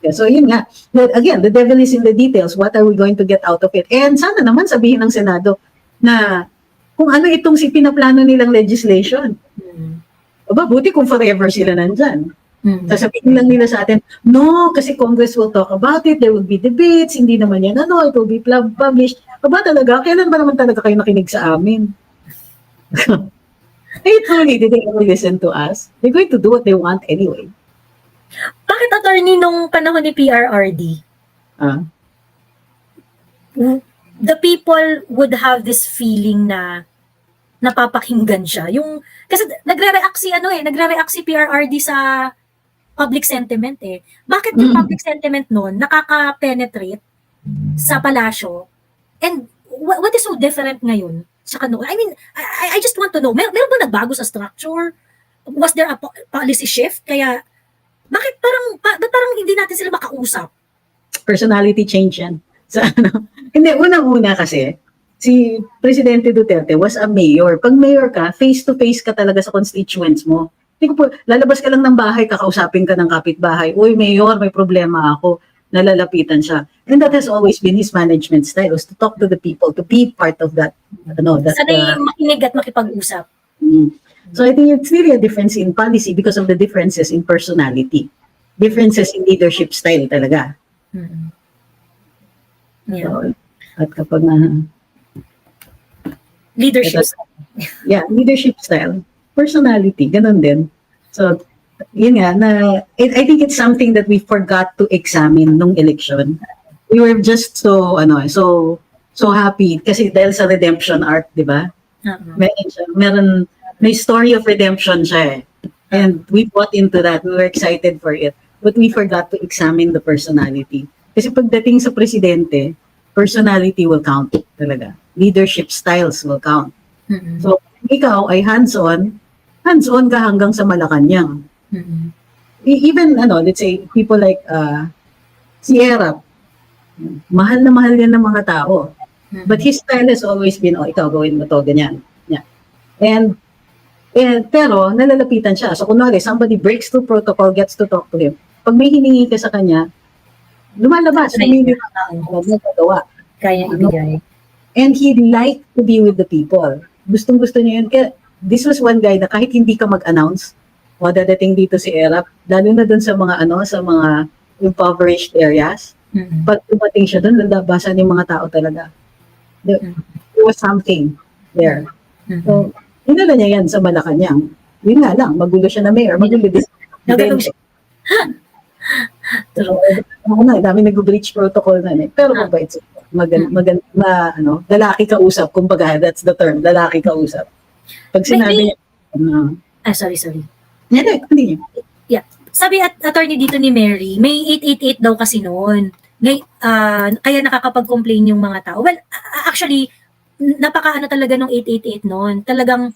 So yun nga. Again, the devil is in the details. What are we going to get out of it? And sana naman sabihin ng Senado na kung ano itong pinaplano nilang legislation. Aba, buti kung forever sila nandyan. Sasabihin lang nila sa atin, no, kasi Congress will talk about it, there will be debates, hindi naman yan, it will be published. Aba talaga, kailan ba naman talaga kayo nakinig sa amin? Truly, did they ever listen to us? They're going to do what they want anyway. Bakit, attorney, nung panahon ni PRRD, the people would have this feeling na napapakinggan siya. Kasi nagre-react si PRRD sa public sentiment eh. Bakit yung public sentiment noon nakaka-penetrate sa palasyo? And what is so different ngayon sa kano? I mean, I just want to know, meron ba nagbago sa structure? was there a policy shift? Kaya, bakit ba't parang hindi natin sila makausap? Personality change yan. Sa ano. Hindi, unang-una kasi, si Presidente Duterte was a mayor. Pag mayor ka, face-to-face ka talaga sa constituents mo. Hindi ko po, lalabas ka lang ng bahay, kakausapin ka ng kapitbahay. Uy, mayor, may problema ako. Nalalapitan siya. And that has always been his management style, was to talk to the people, to be part of that. Sanay makinig at makipag-usap. So I think it's really a difference in policy because of the differences in personality. Differences in leadership style talaga. Mm-mm. Yeah. So, at kapag Leadership. leadership style, personality, ganun din. So, yun nga, I think it's something that we forgot to examine nung election. We were just so happy kasi dahil sa redemption arc, di ba? May story of redemption siya eh. And we bought into that. We were excited for it. But we forgot to examine the personality. Kasi pagdating sa presidente, personality will count talaga. Leadership styles will count. Mm-mm. So, ikaw ay hands-on ka hanggang sa Malacanang. Mm-mm. Even, let's say, people like si Erap, mahal na mahal yan ng mga tao. Mm-mm. But his style has always been, ikaw gawin mo to, ganyan. Yeah. Pero, nalalapitan siya. So, kunwari, somebody breaks through protocol, gets to talk to him. Pag may hiningi ka sa kanya, lumalabas, magagawa. Kaya ibigay. And he liked to be with the people. Gustong-gusto niya yun. Kaya, this was one guy na kahit hindi ka mag-announce, dadating dito si Erap, lalo na dun sa mga, sa mga impoverished areas, Mm-mm. pag dumating siya dun, lalabasan yung mga tao talaga. There was something there. Mm-mm. So, dinala niya yan sa Malacanang. Yun nga lang, magulo siya na mayor, magulo din. Nagulong siya. So, dami nag-breach protocol na eh. Pero mabait siya. Lalaki kausap, kumbaga, that's the term, lalaki kausap. Pag sinabi niya, sorry. hindi. Sabi attorney dito ni Mary, may 888 daw kasi noon. Kaya nakakapag-complain yung mga tao. Well, actually, napaka talaga nung 888 noon. Talagang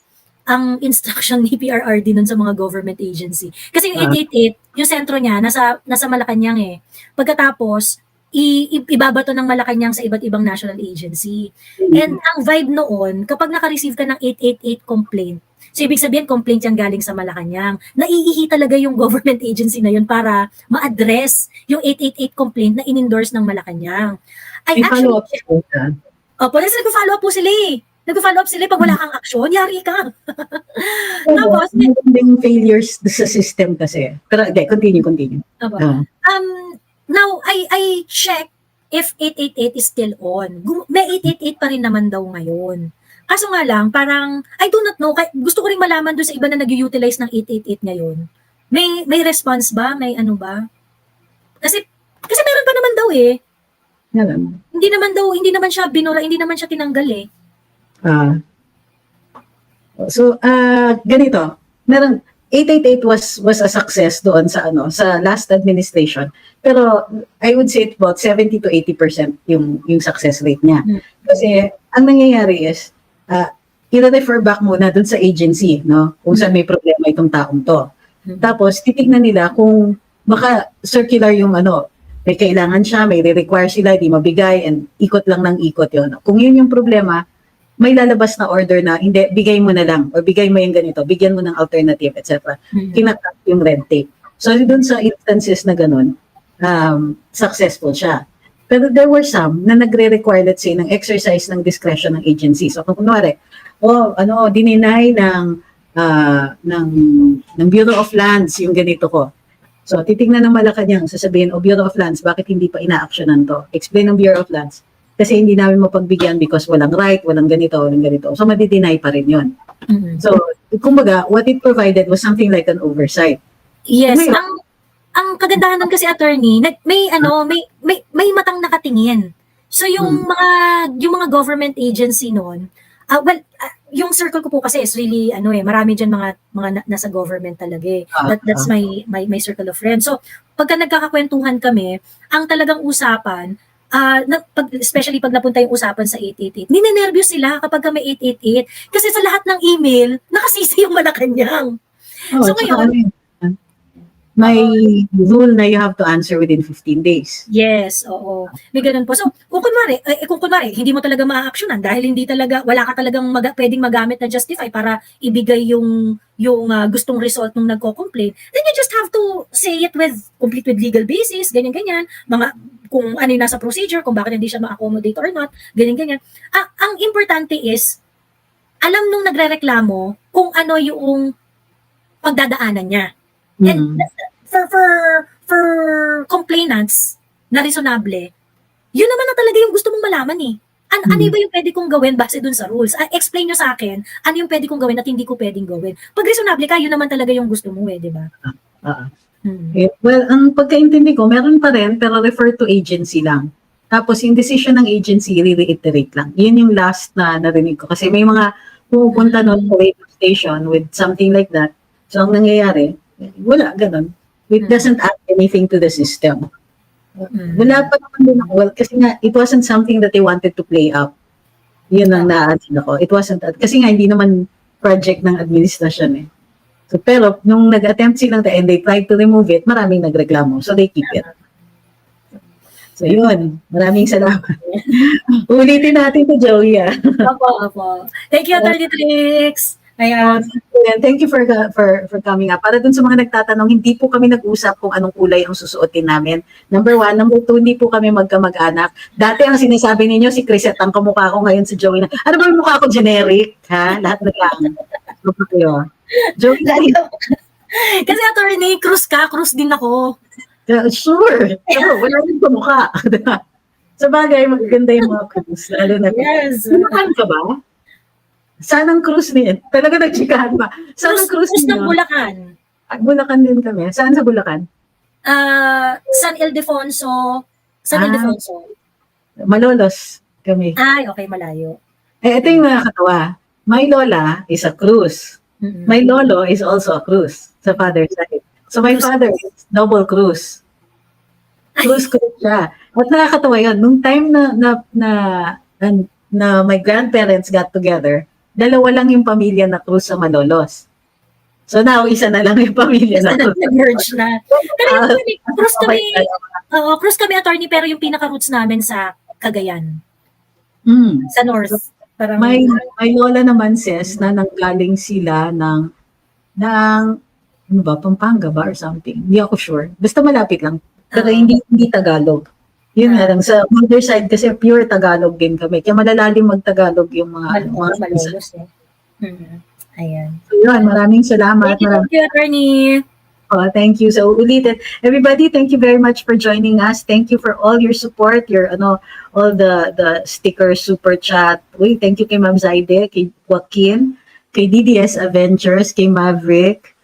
ang instruction ni PRRD nun sa mga government agency. Kasi yung 888, yung sentro niya, nasa Malacanang eh. Pagkatapos, ibabato ng Malacanang sa iba't ibang national agency. And ang vibe noon, kapag naka-receive ka ng 888 complaint, so ibig sabihin complaint yung galing sa Malacanang, naiihi talaga yung government agency na yun para ma-address yung 888 complaint na in-endorse ng Malacanang. Follow-up siya. Nag-follow up po sila eh. Nag-follow up sila pag wala kang aksyon, yari ka. Tapos, yung failures sa system kasi. Pero, continue. Now, I check if 888 is still on. May 888 pa rin naman daw ngayon. Kaso nga lang, parang, I do not know, gusto ko rin malaman doon sa iba na nag-utilize ng 888 ngayon. May response ba? May ano ba? Kasi meron pa naman daw eh. Hindi naman siya binura, hindi naman siya tinanggal eh. Ganito. Meron, 888 was a success doon sa last administration. Pero I would say about 70 to 80% yung success rate niya. Kasi ang nangyayari is i-refer back muna doon sa agency, no? Kung saan may problema itong taong to. Tapos titignan nila kung baka circular yung may kailangan siya, may re-require sila, di mabigay, and ikot lang ng ikot yun. Kung yun yung problema, may lalabas na order na, hindi, bigay mo na lang, or bigay mo yung ganito, bigyan mo ng alternative, etc. Kinakat yung red tape. So, dun sa instances na ganun, successful siya. Pero there were some na nagre-require, let's say, ng exercise ng discretion ng agency. So, kung kunwari, dininay ng Bureau of Lands yung ganito ko. So, titignan ng Malacanang, sasabihin, Bureau of Lands, bakit hindi pa ina-actionan to? Explain ng Bureau of Lands. Kasi hindi namin mapagbigyan because walang right, walang ganito. So, madi-deny pa rin yun. So, kumbaga, what it provided was something like an oversight. Yes, ang kagandahan nun kasi attorney, may matang nakatingin. So yung mga government agency noon, yung circle ko po kasi is really marami diyan mga nasa government talaga eh. That's my circle of friends. So pagka nagkakakwentuhan kami, ang talagang usapan especially pag napunta yung usapan sa 888, ninenervyos sila kapag may 888 kasi sa lahat ng email nakasisi yung Malacanang. Oh, So tsaka ngayon, ano yun, may rule na you have to answer within 15 days. yes, oo. May ganun po. So, kung kunwari, hindi mo talaga maa-actionan dahil hindi talaga, wala ka talagang pwedeng magamit na justify para ibigay yung gustong result nung nagko-complain, then you just have to say it complete with legal basis, ganyan-ganyan, kung ano yung nasa procedure, kung bakit hindi siya ma-accommodate or not, ganyan-ganyan. Ang importante is, alam nung nagrereklamo kung ano yung pagdadaanan niya. And Mm. for complainants na reasonable, yun naman na talaga yung gusto mong malaman eh. Ano ba yung pwede kong gawin base dun sa rules? Explain nyo sa akin, ano yung pwede kong gawin at hindi ko pwedeng gawin. Pag reasonable ka, yun naman talaga yung gusto mo eh, di ba? Ah. Hmm. Well, ang pagkaintindi ko, meron pa rin, pero refer to agency lang. Tapos yung decision ng agency, re-reiterate lang. Yun yung last na narinig ko. Kasi may mga pumupunta nun sa radio station with something like that. So, ang nangyayari, wala, ganun. It doesn't add anything to the system. Wala pa naman din ako. Well, kasi nga, it wasn't something that they wanted to play up. Yun ang na-add ako. It wasn't, kasi nga, hindi naman project ng administrasyon eh. So, pero, nung nag-attempt silang and they tried to remove it, maraming nagreklamo. So, they keep it. So, yun. Maraming salamat. Ulitin natin to Joey, ah. Opo. Thank you, Attorney Trix. Ayan. Thank you for coming up. Para dun sa mga nagtatanong, hindi po kami nag-usap kung anong kulay ang susuotin namin. Number 1. Number 2, hindi po kami magkamag-anak. Dati ang sinasabi ninyo, si Crisette ang kamukha ko, ngayon si Joey na. Ano ba yung mukha ko? Generic? Ha? Lahat na lang. Ano pa kayo? Joey, Kasi Attorney, Cruz din ako. sure. Pero wala rin kamukha. Sa bagay, magaganda yung mga Cruz. Lalo na. Yes. Saan ka ba? Saan ang cruise niya? Talaga nagchikahan ba? Saan ang cruise Cruz ng niyo? Bulacan. Bulacan din kami. Saan sa Bulacan? San Ildefonso. Malolos kami. Ay, okay, malayo. Ito yung nakakatawa. My lola is a cruise. Mm-mm. My lolo is also a cruise sa father's side. So my father is double cruise. Cruise siya. At nakakatawa yun. Nung time na my grandparents got together, dalawa lang yung pamilya na cruise sa Malolos. So now, isa na lang yung pamilya na cruise. Nag-merge na. Pero yung cruise kami, Attorney, pero yung pinaka-roots namin sa Cagayan. Sa North. Parang, May lola naman says na nanggaling sila ng ano ba, Pampanga ba or something. Hindi ako sure. Basta malapit lang. Pero hindi Tagalog. Yun nga lang, sa mother side kasi pure Tagalog din kami. Kaya malalalim mag-Tagalog yung mga Malolos eh. Ayan. So yun, maraming salamat. Thank you, Attorney. Thank you. So ulitin, everybody, thank you very much for joining us. Thank you for all your support, all the stickers, super chat. Thank you kay Ma'am Zaide, kay Joaquin, kay DDS Avengers, kay Maverick,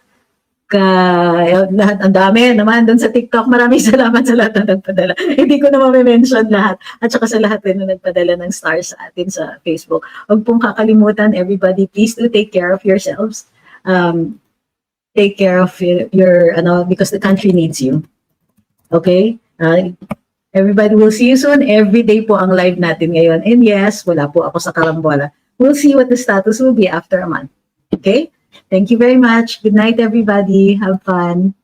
lahat, ang dami naman doon sa TikTok. Maraming salamat sa lahat na nagpadala. Hindi ko na ma-mention lahat. At saka sa lahat rin na nagpadala ng stars sa atin sa Facebook. Huwag pong kakalimutan, everybody, please do take care of yourselves. Take care of your because the country needs you. Okay? Everybody, will see you soon. Every day po ang live natin ngayon. And yes, wala po ako sa karambola. We'll see what the status will be after a month. Okay? Thank you very much. Good night, everybody. Have fun.